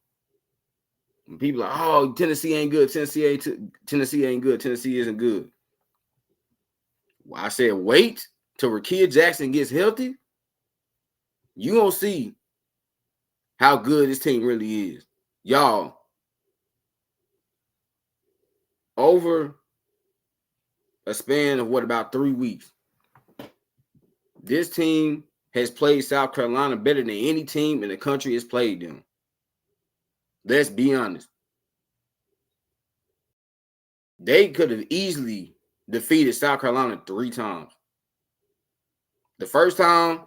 When people are like, oh, Tennessee ain't good. Tennessee ain't good. Tennessee isn't good. I said wait till Rakia Jackson gets healthy. You gonna see how good this team really is. Y'all, over a span of about 3 weeks, this team has played South Carolina better than any team in the country has played them. Let's be honest. They could have easily defeated South Carolina 3 times. The first time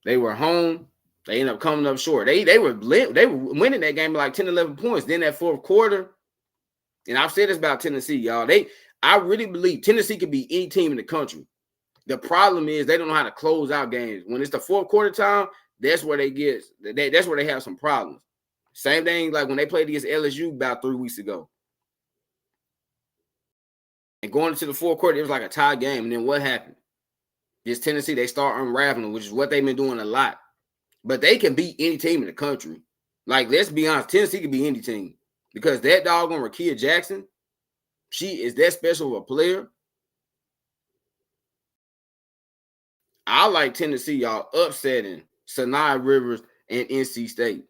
they were home, they ended up coming up short. They were winning that game by like 10, 11 points. Then that fourth quarter, and I've said this about Tennessee, y'all. I really believe Tennessee could be any team in the country. The problem is they don't know how to close out games. When it's the fourth quarter time, that's where that's where they have some problems. Same thing like when they played against LSU about 3 weeks ago. And going into the fourth quarter, it was like a tie game. And then what happened? This Tennessee, they start unraveling, which is what they've been doing a lot. But they can beat any team in the country. Like, let's be honest, Tennessee can beat any team. Because that doggone Rakia Jackson, she is that special of a player. I like Tennessee, y'all, upsetting Sinai Rivers and NC State.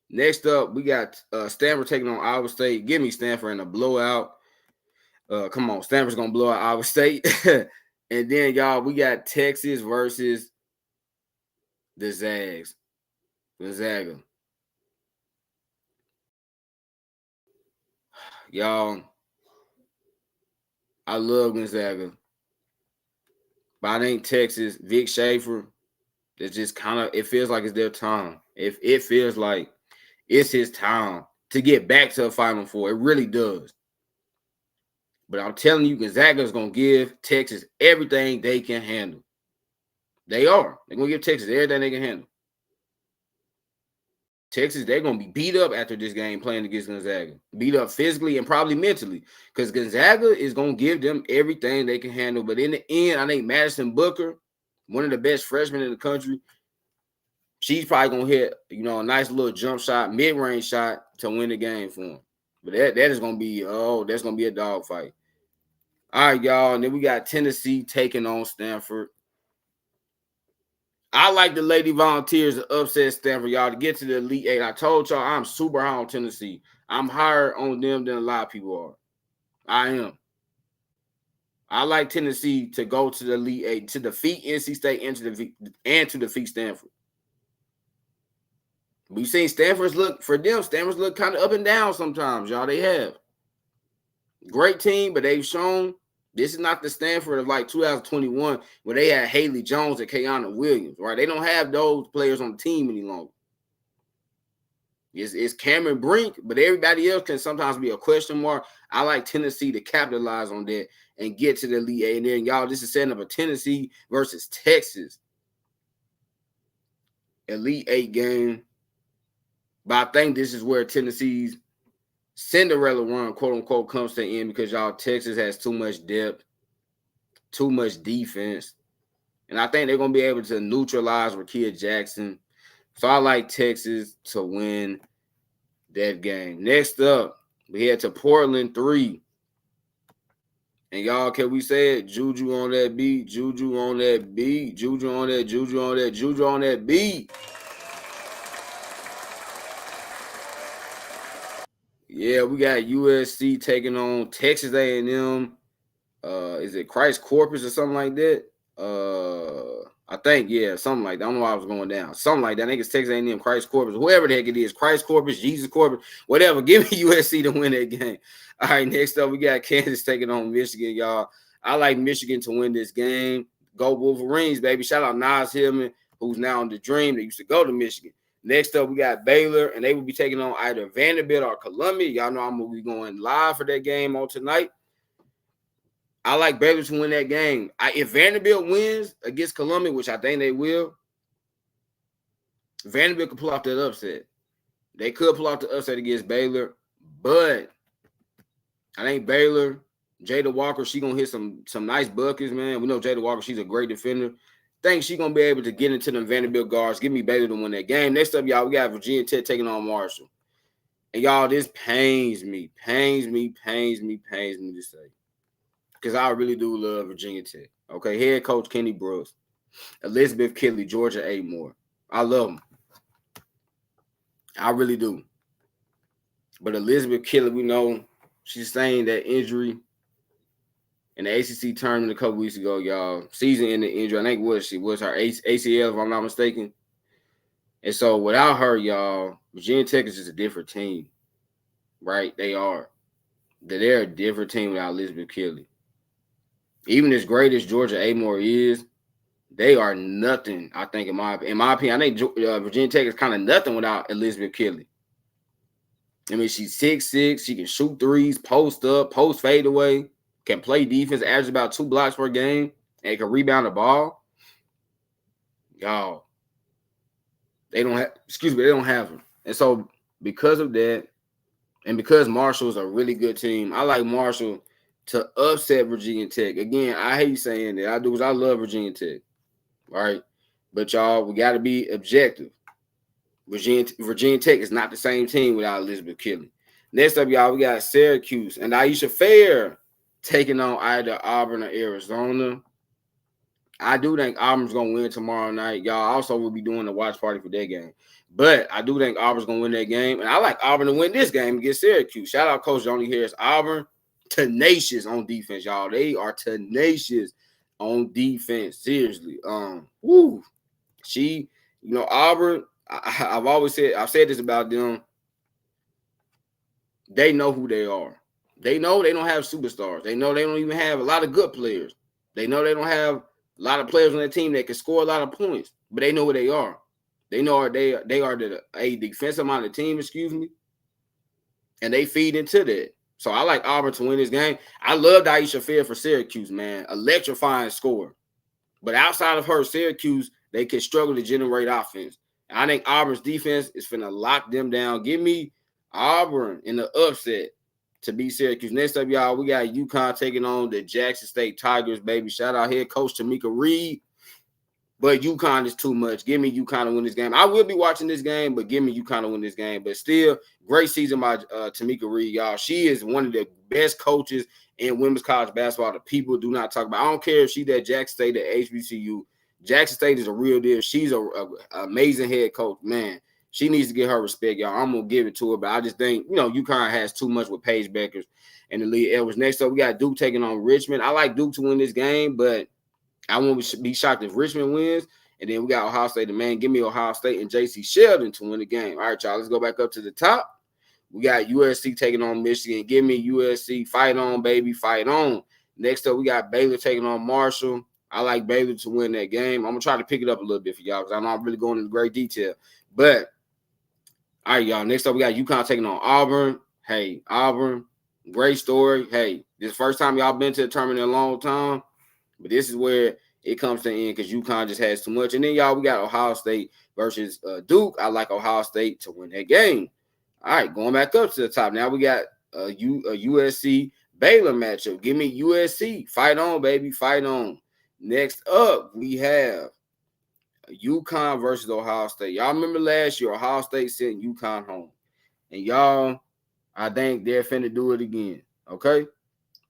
Next up, we got Stanford taking on Iowa State. Give me Stanford in a blowout. Come on, Stanford's going to blow out Iowa State. And then, y'all, we got Texas versus the Zags. Gonzaga. Y'all, I love Gonzaga. But I think Texas, Vic Schaefer, it's just kind of, it feels like it's their time. It feels like it's his time to get back to a Final Four. It really does. But I'm telling you, Gonzaga is going to give Texas everything they can handle. They are. They're going to give Texas everything they can handle. Texas, they're going to be beat up after this game playing against Gonzaga. Beat up physically and probably mentally. Because Gonzaga is going to give them everything they can handle. But in the end, I think Madison Booker, one of the best freshmen in the country, she's probably going to hit, a nice little jump shot, mid-range shot to win the game for them. But that is going to be, that's going to be a dogfight. All right, y'all. And then we got Tennessee taking on Stanford. I like the Lady Volunteers to upset Stanford, y'all, to get to the Elite Eight. I told y'all I'm super high on Tennessee. I'm higher on them than a lot of people are. I am. I like Tennessee to go to the Elite Eight, to defeat NC State and to defeat Stanford. We've seen Stanford's look kind of up and down sometimes, y'all. They have. Great team, but they've shown this is not the Stanford of like 2021 where they had Haley Jones and Kayana Williams, right? They don't have those players on the team any longer. It's Cameron Brink, but everybody else can sometimes be a question mark. I like Tennessee to capitalize on that and get to the Elite Eight. And then, y'all, this is setting up a Tennessee versus Texas Elite Eight game. But I think this is where Tennessee's Cinderella run, quote unquote, comes to an end because y'all Texas has too much depth, too much defense, and I think they're gonna be able to neutralize Rakia Jackson. So I like Texas to win that game. Next up, we head to Portland 3. And y'all, can we say it? Juju on that beat, Juju on that beat, Juju on that, Juju on that, Juju on that beat. Yeah, we got USC taking on Texas A&M. Is it Christ Corpus or something like that? I think, yeah, something like that. I don't know why I was going down. Something like that. I think it's Texas A&M, Christ Corpus, whoever the heck it is. Christ Corpus, Jesus Corpus, whatever. Give me USC to win that game. All right, next up, we got Kansas taking on Michigan, y'all. I like Michigan to win this game. Go Wolverines, baby. Shout out Nas Hillman, who's now in the Dream. They used to go to Michigan. Next up, we got Baylor, and they will be taking on either Vanderbilt or Columbia. Y'all know I'm going to be going live for that game on tonight. I like Baylor to win that game. If Vanderbilt wins against Columbia, which I think they will, Vanderbilt could pull off that upset. They could pull off the upset against Baylor, but I think Baylor, Jada Walker, she going to hit some nice buckets, man. We know Jada Walker, she's a great defender. Think she's going to be able to get into them Vanderbilt guards. Give me Baylor to win that game. Next up, y'all, we got Virginia Tech taking on Marshall. And, y'all, this pains me to say. because I really do love Virginia Tech. Okay, head coach Kenny Brooks, Elizabeth Kelly, Georgia A. Moore. I love them. I really do. But Elizabeth Kelly, we know she's saying that injury in the ACC tournament a couple weeks ago, y'all. Season-ending injury. I think was her ACL, if I'm not mistaken. And so without her, y'all, Virginia Tech is just a different team, right? They are. They're a different team without Elizabeth Kelly. Even as great as Georgia A. Moore is, they are nothing, I think, in my opinion. I think Virginia Tech is kind of nothing without Elizabeth Kelly. I mean, she's 6'6". She can shoot threes, post up, post fade away, can play defense, average about 2 blocks per game, and can rebound the ball. Y'all, they don't have her. And so because of that, and because Marshall's a really good team, I like Marshall to upset Virginia Tech. Again, I hate saying that. I do because I love Virginia Tech. Right? But y'all, we got to be objective. Virginia Tech is not the same team without Elizabeth Kelly. Next up, y'all, we got Syracuse and Aisha Fair taking on either Auburn or Arizona. I do think Auburn's going to win tomorrow night. Y'all also will be doing the watch party for that game. But I do think Auburn's going to win that game. And I like Auburn to win this game against Syracuse. Shout out Coach Johnny Harris. Auburn, tenacious on defense, y'all. They are tenacious on defense. Seriously. Auburn, I've said this about them. They know who they are. They know they don't have superstars. They know they don't even have a lot of good players. They know they don't have a lot of players on their team that can score a lot of points, but they know who they are. They know they are a defensive minded team, and they feed into that. So I like Auburn to win this game. I love Aisha Fair for Syracuse, man. Electrifying score. But outside of her, Syracuse, they can struggle to generate offense. And I think Auburn's defense is finna lock them down. Give me Auburn in the upset to beat Syracuse. Next up, y'all, we got UConn taking on the Jackson State Tigers, baby. Shout out head coach Tamika Reed. But UConn is too much. Give me UConn to win this game. I will be watching this game, but give me UConn to win this game. But still, great season by Tamika Reed, y'all. She is one of the best coaches in women's college basketball that people do not talk about. I don't care if she's at Jackson State, at HBCU. Jackson State is a real deal. She's an amazing head coach. Man, she needs to get her respect, y'all. I'm going to give it to her, but I just think, UConn has too much with Paige Beckers and the lead Edwards. Next up, we got Duke taking on Richmond. I like Duke to win this game, but I won't be shocked if Richmond wins. And then we got Ohio State. Man, give me Ohio State and J.C. Sheldon to win the game. All right, y'all, let's go back up to the top. We got USC taking on Michigan. Give me USC. Fight on, baby. Fight on. Next up, we got Baylor taking on Marshall. I like Baylor to win that game. I'm going to try to pick it up a little bit for y'all because I'm not really going into great detail. But, all right, y'all. Next up, we got UConn taking on Auburn. Hey, Auburn, great story. Hey, this is the first time y'all been to the tournament in a long time. But this is where it comes to the end because UConn just has too much. And then, y'all, we got Ohio State versus Duke. I like Ohio State to win that game. All right, going back up to the top. Now we got a USC Baylor matchup. Give me USC. Fight on, baby. Fight on. Next up, we have UConn versus Ohio State. Y'all remember last year, Ohio State sent UConn home. And y'all, I think they're finna do it again, okay?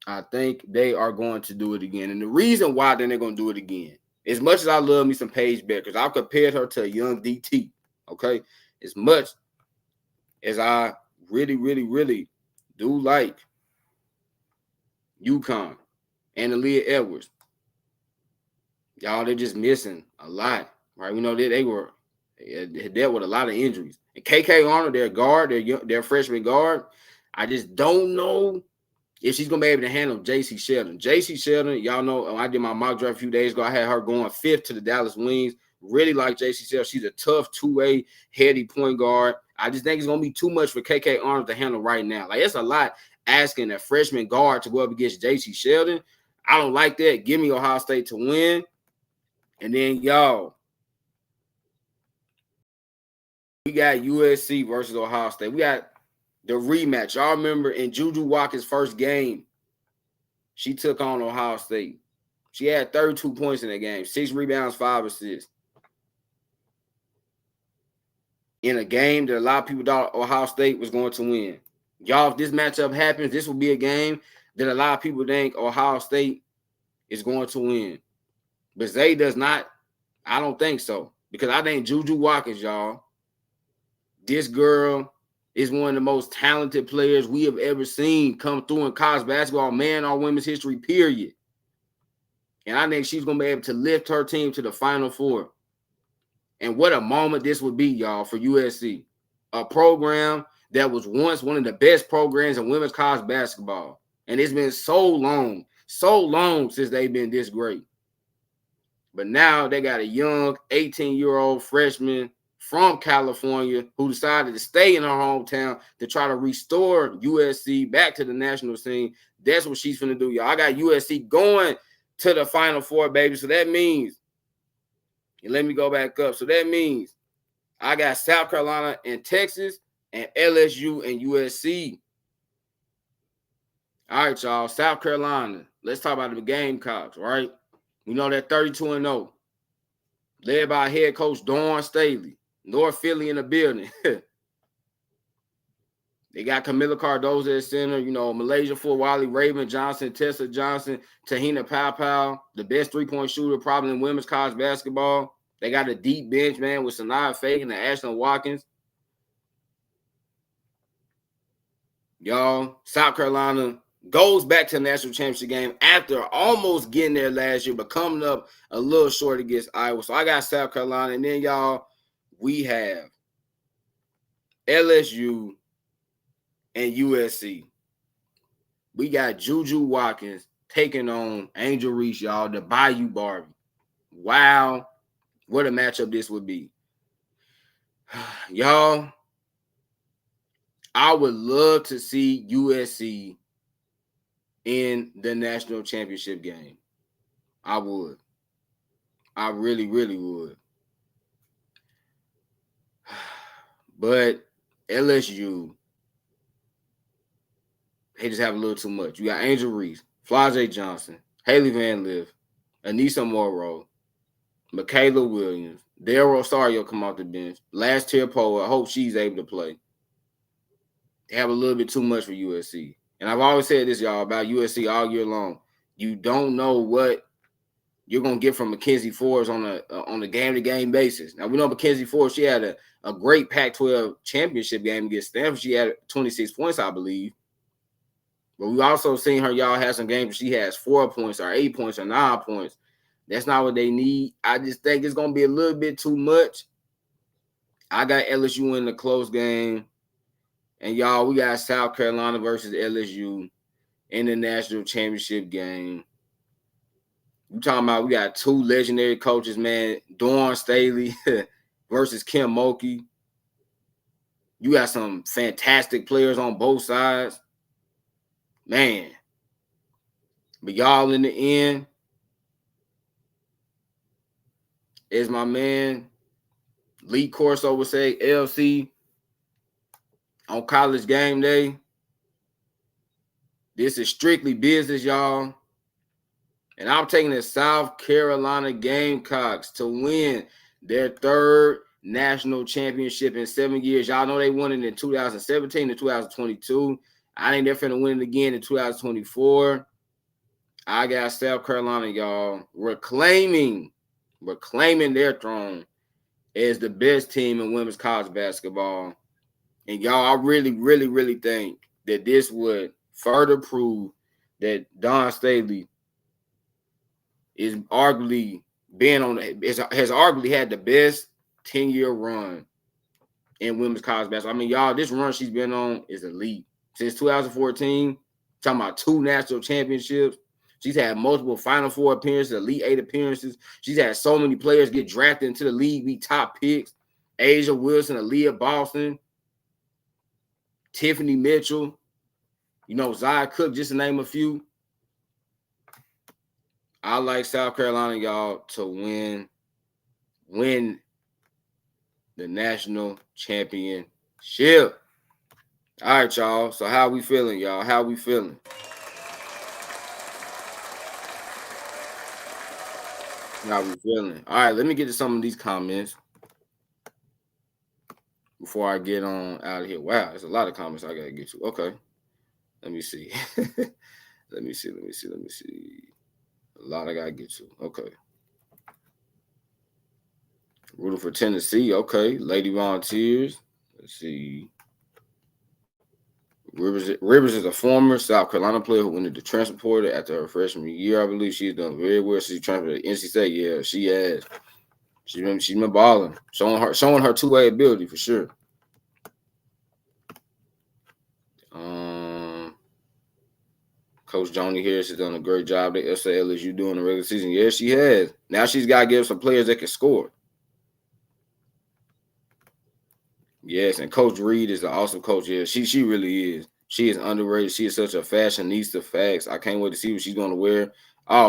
I think they are going to do it again. And the reason why they're going to do it again, as much as I love me some Paige Beckers, I've compared her to a young DT, okay? As much as I really, really, really do like UConn and Aaliyah Edwards, y'all, they're just missing a lot, right? We know that they dealt with a lot of injuries. And KK Arnold, their freshman guard, I just don't know if she's going to be able to handle J.C. Sheldon. J.C. Sheldon, y'all know, I did my mock draft a few days ago. I had her going 5th to the Dallas Wings. Really like J.C. Sheldon. She's a tough two-way, heady point guard. I just think it's going to be too much for KK Arnold to handle right now. Like, it's a lot asking a freshman guard to go up against J.C. Sheldon. I don't like that. Give me Ohio State to win. And then, y'all, we got USC versus Ohio State. We got the rematch. Y'all remember in Juju Watkins' first game, she took on Ohio State. She had 32 points in that game, 6 rebounds, 5 assists. In a game that a lot of people thought Ohio State was going to win. Y'all, if this matchup happens, this will be a game that a lot of people think Ohio State is going to win. But Zay does not. I don't think so. Because I think Juju Watkins, y'all, this girl is one of the most talented players we have ever seen come through in college basketball, man, or women's history, period. And I think she's going to be able to lift her team to the Final Four. And what a moment this would be, y'all, for USC. A program that was once one of the best programs in women's college basketball. And it's been so long since they've been this great. But now they got a young 18-year-old freshman from California who decided to stay in her hometown to try to restore USC back to the national scene. That's what she's finna do, y'all. I got USC going to the Final Four, baby. So that means, and let me go back up. So that means I got South Carolina and Texas and LSU and USC. All right, y'all. South Carolina. Let's talk about the Gamecocks, right? We know that 32-0. Led by head coach Dawn Staley. North Philly in the building. They got Camila Cardozo at center. You know, Malaysia for Wally Raven Johnson, Tessa Johnson, Tahina Powell, the best three-point shooter probably in women's college basketball. They got a deep bench, man, with Sanaa Fagan and Ashlyn Watkins. Y'all, South Carolina goes back to the national championship game after almost getting there last year, but coming up a little short against Iowa. So I got South Carolina. And then, y'all, we have LSU and USC. We got Juju Watkins taking on Angel Reese, y'all, the Bayou Barbie. Wow, what a matchup this would be. Y'all, I would love to see USC in the national championship game. I would. I really, really would. But LSU, they just have a little too much. You got Angel Reese, Flau'jae Johnson, Haley Van Lith, Anissa Morrow, Michaela Williams, Dale Rosario come off the bench. Last tier Poe, I hope she's able to play. They have a little bit too much for USC. And I've always said this, y'all, about USC all year long. You don't know what you're going to get from Mackenzie Forbes on a game-to-game basis. Now, we know Mackenzie Forbes, she had a great Pac-12 championship game against Stanford. She had 26 points, I believe. But we've also seen her, y'all, have some games where she has 4 points or 8 points or 9 points. That's not what they need. I just think it's going to be a little bit too much. I got LSU in the close game. And, y'all, we got South Carolina versus LSU in the national championship game. You talking about we got two legendary coaches, man. Dawn Staley versus Kim Mulkey. You got some fantastic players on both sides. Man. But y'all in the end is my man Lee Corso would say LC on College Game Day. This is strictly business, y'all. And I'm taking the South Carolina Gamecocks to win their third national championship in 7 years. Y'all know they won it in 2017 and 2022. I think they're finna win it again in 2024. I got South Carolina, y'all, reclaiming their throne as the best team in women's college basketball. And y'all, I really, really, really think that this would further prove that Dawn Staley is arguably has arguably had the best 10-year run in women's college basketball. I mean, y'all, this run she's been on is elite. Since 2014, talking about 2 national championships. She's had multiple Final Four appearances, Elite 8 appearances. She's had so many players get drafted into the league, be top picks. Asia Wilson, Aaliyah Boston, Tiffany Mitchell, you know, Zia Cook, just to name a few. I like South Carolina, y'all, to win the national championship. All right, y'all. So how we feeling, y'all? How we feeling? How we feeling? All right, let me get to some of these comments before I get on out of here. Wow, there's a lot of comments I got to get to. Okay. Let me see. Let me see. A lot I gotta get to. Okay. Rooting for Tennessee. Okay. Lady Volunteers. Let's see. Rivers is a former South Carolina player who went into transfer portal after her freshman year. I believe she's done very well. She's transferred to NC State. Yeah, she has. She's been balling, showing her two-way ability for sure. Coach Joni Harris has done a great job at LSU doing the regular season. Yes, she has. Now she's got to give some players that can score. Yes, and Coach Reed is an awesome coach. Yeah, she really is. She is underrated. She is such a fashionista. Facts. I can't wait to see what she's going to wear. Oh,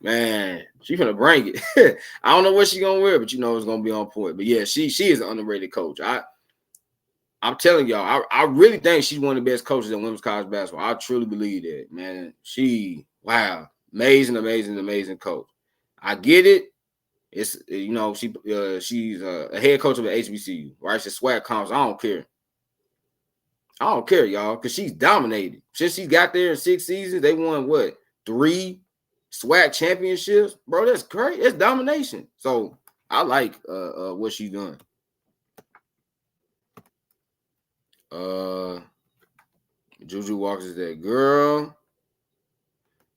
man, she's gonna bring it. I don't know what she's gonna wear, but you know it's gonna be on point. But yeah, she is an underrated coach. I'm telling y'all, I really think she's one of the best coaches in women's college basketball. I truly believe that, man. Amazing coach. I get it. It's she's a head coach of the HBCU, right? It's a swag conference. I don't care, y'all, because she's dominated. Since she got there in 6 seasons, they won what 3 swag championships, bro. That's great. It's domination. So I like what she's doing. Juju Walker's is that girl.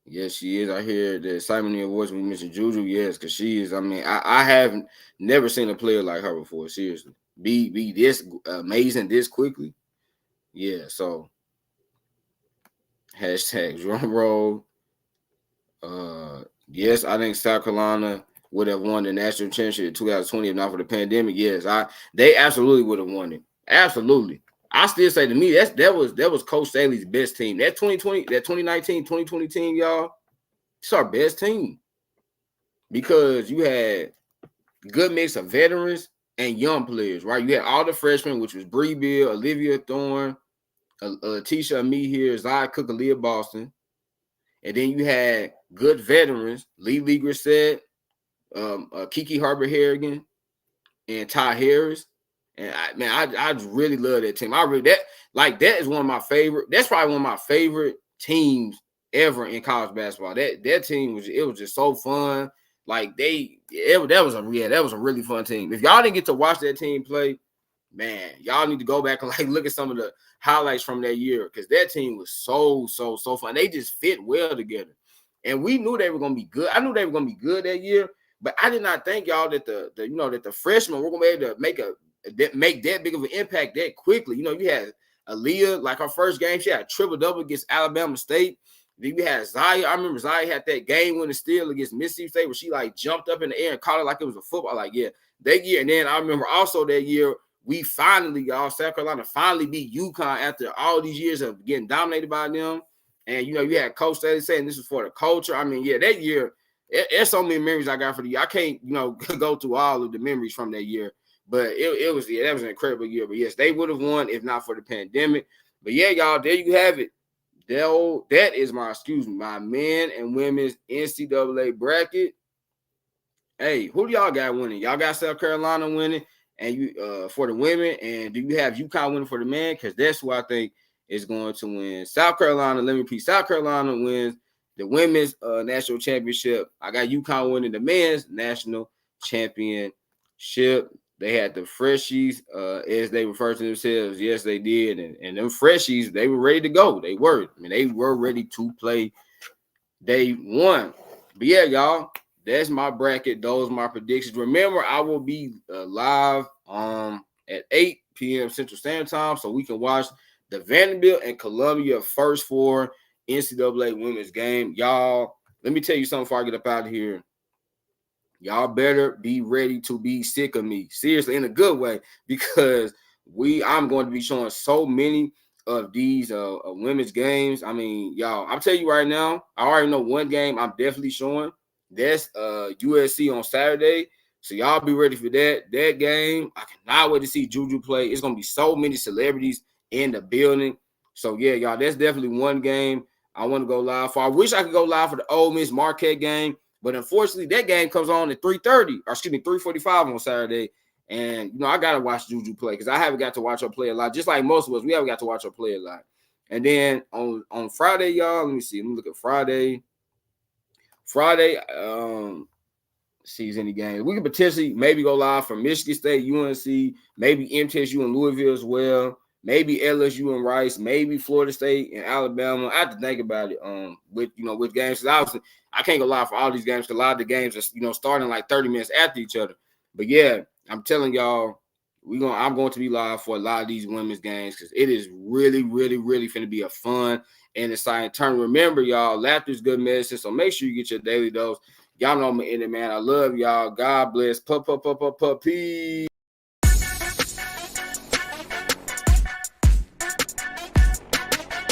Yes, she is. I hear the excitement in your voice when you mention Juju. Yes, because she is. I mean, I have never seen a player like her before. Seriously, be this amazing this quickly. Yeah. So hashtag drum roll. Yes, I think South Carolina would have won the national championship in 2020 if not for the pandemic. Yes, they absolutely would have won it. Absolutely. I still say to me that was Coach Staley's best team. That 2020, that 2019, 2020 team, y'all, it's our best team because you had good mix of veterans and young players, right? You had all the freshmen, which was Bree Bill, Olivia Thorne, Letitia Me here, Zai Cook, Aaliyah Boston. And then you had good veterans, Lee Grissett, Kiki Harbor-Harrigan, and Ty Harris. And I really love that team. That is one of my favorite. That's probably one of my favorite teams ever in college basketball. That team was just so fun. Like that was a really fun team. If y'all didn't get to watch that team play, man, y'all need to go back and like look at some of the highlights from that year because that team was so fun. They just fit well together, and we knew they were gonna be good. I knew they were gonna be good that year, but I did not think y'all that the freshmen were gonna be able to make that big of an impact that quickly. You know, you had Aaliyah, like her first game, she had a triple-double against Alabama State. Then you had Zaya. I remember Zaya had that game-winning steal against Mississippi State where she like jumped up in the air and caught it like it was a football. Like, yeah, that year. And then I remember also that year we finally, South Carolina finally beat UConn after all these years of getting dominated by them. And, you had Coach Staley saying this was for the culture. I mean, yeah, that year, there's so many memories I got for the year. I can't, go through all of the memories from that year. But that was an incredible year. But, yes, they would have won if not for the pandemic. But, yeah, y'all, there you have it. That is my men and women's NCAA bracket. Hey, who do y'all got winning? Y'all got South Carolina winning and you for the women, and do you have UConn winning for the men? Because that's who I think is going to win. South Carolina, let me repeat. South Carolina wins the women's national championship. I got UConn winning the men's national championship. They had the freshies, as they refer to themselves. Yes, they did. And them freshies, they were ready to go. They were. I mean, they were ready to play day one. But, yeah, y'all, that's my bracket. Those are my predictions. Remember, I will be live at 8 p.m. Central Standard Time so we can watch the Vanderbilt and Columbia first 4 NCAA women's game. Y'all, let me tell you something before I get up out of here. Y'all better be ready to be sick of me. Seriously, in a good way, because I'm going to be showing so many of these women's games. I mean, y'all, I'll tell you right now, I already know one game I'm definitely showing. That's USC on Saturday. So y'all be ready for that game. I cannot wait to see Juju play. It's going to be so many celebrities in the building. So, yeah, y'all, that's definitely one game I want to go live for. I wish I could go live for the Ole Miss Marquette game. But unfortunately, that game comes on at 3:45 on Saturday. And, I got to watch Juju play because I haven't got to watch her play a lot. Just like most of us, we haven't got to watch her play a lot. And then on Friday, y'all, let me see. Let me look at Friday. Friday, sees any games. We could potentially maybe go live from Michigan State, UNC, maybe MTSU and Louisville as well, maybe LSU and Rice, maybe Florida State and Alabama. I have to think about it. With games, because obviously I can't go live for all these games because a lot of the games are starting like 30 minutes after each other. But yeah, I'm telling y'all, I'm going to be live for a lot of these women's games because it is really, really, really going to be a fun and exciting turn. Remember, y'all, laughter is good medicine, so make sure you get your daily dose. Y'all know I'm in it, man. I love y'all. God bless. Peace.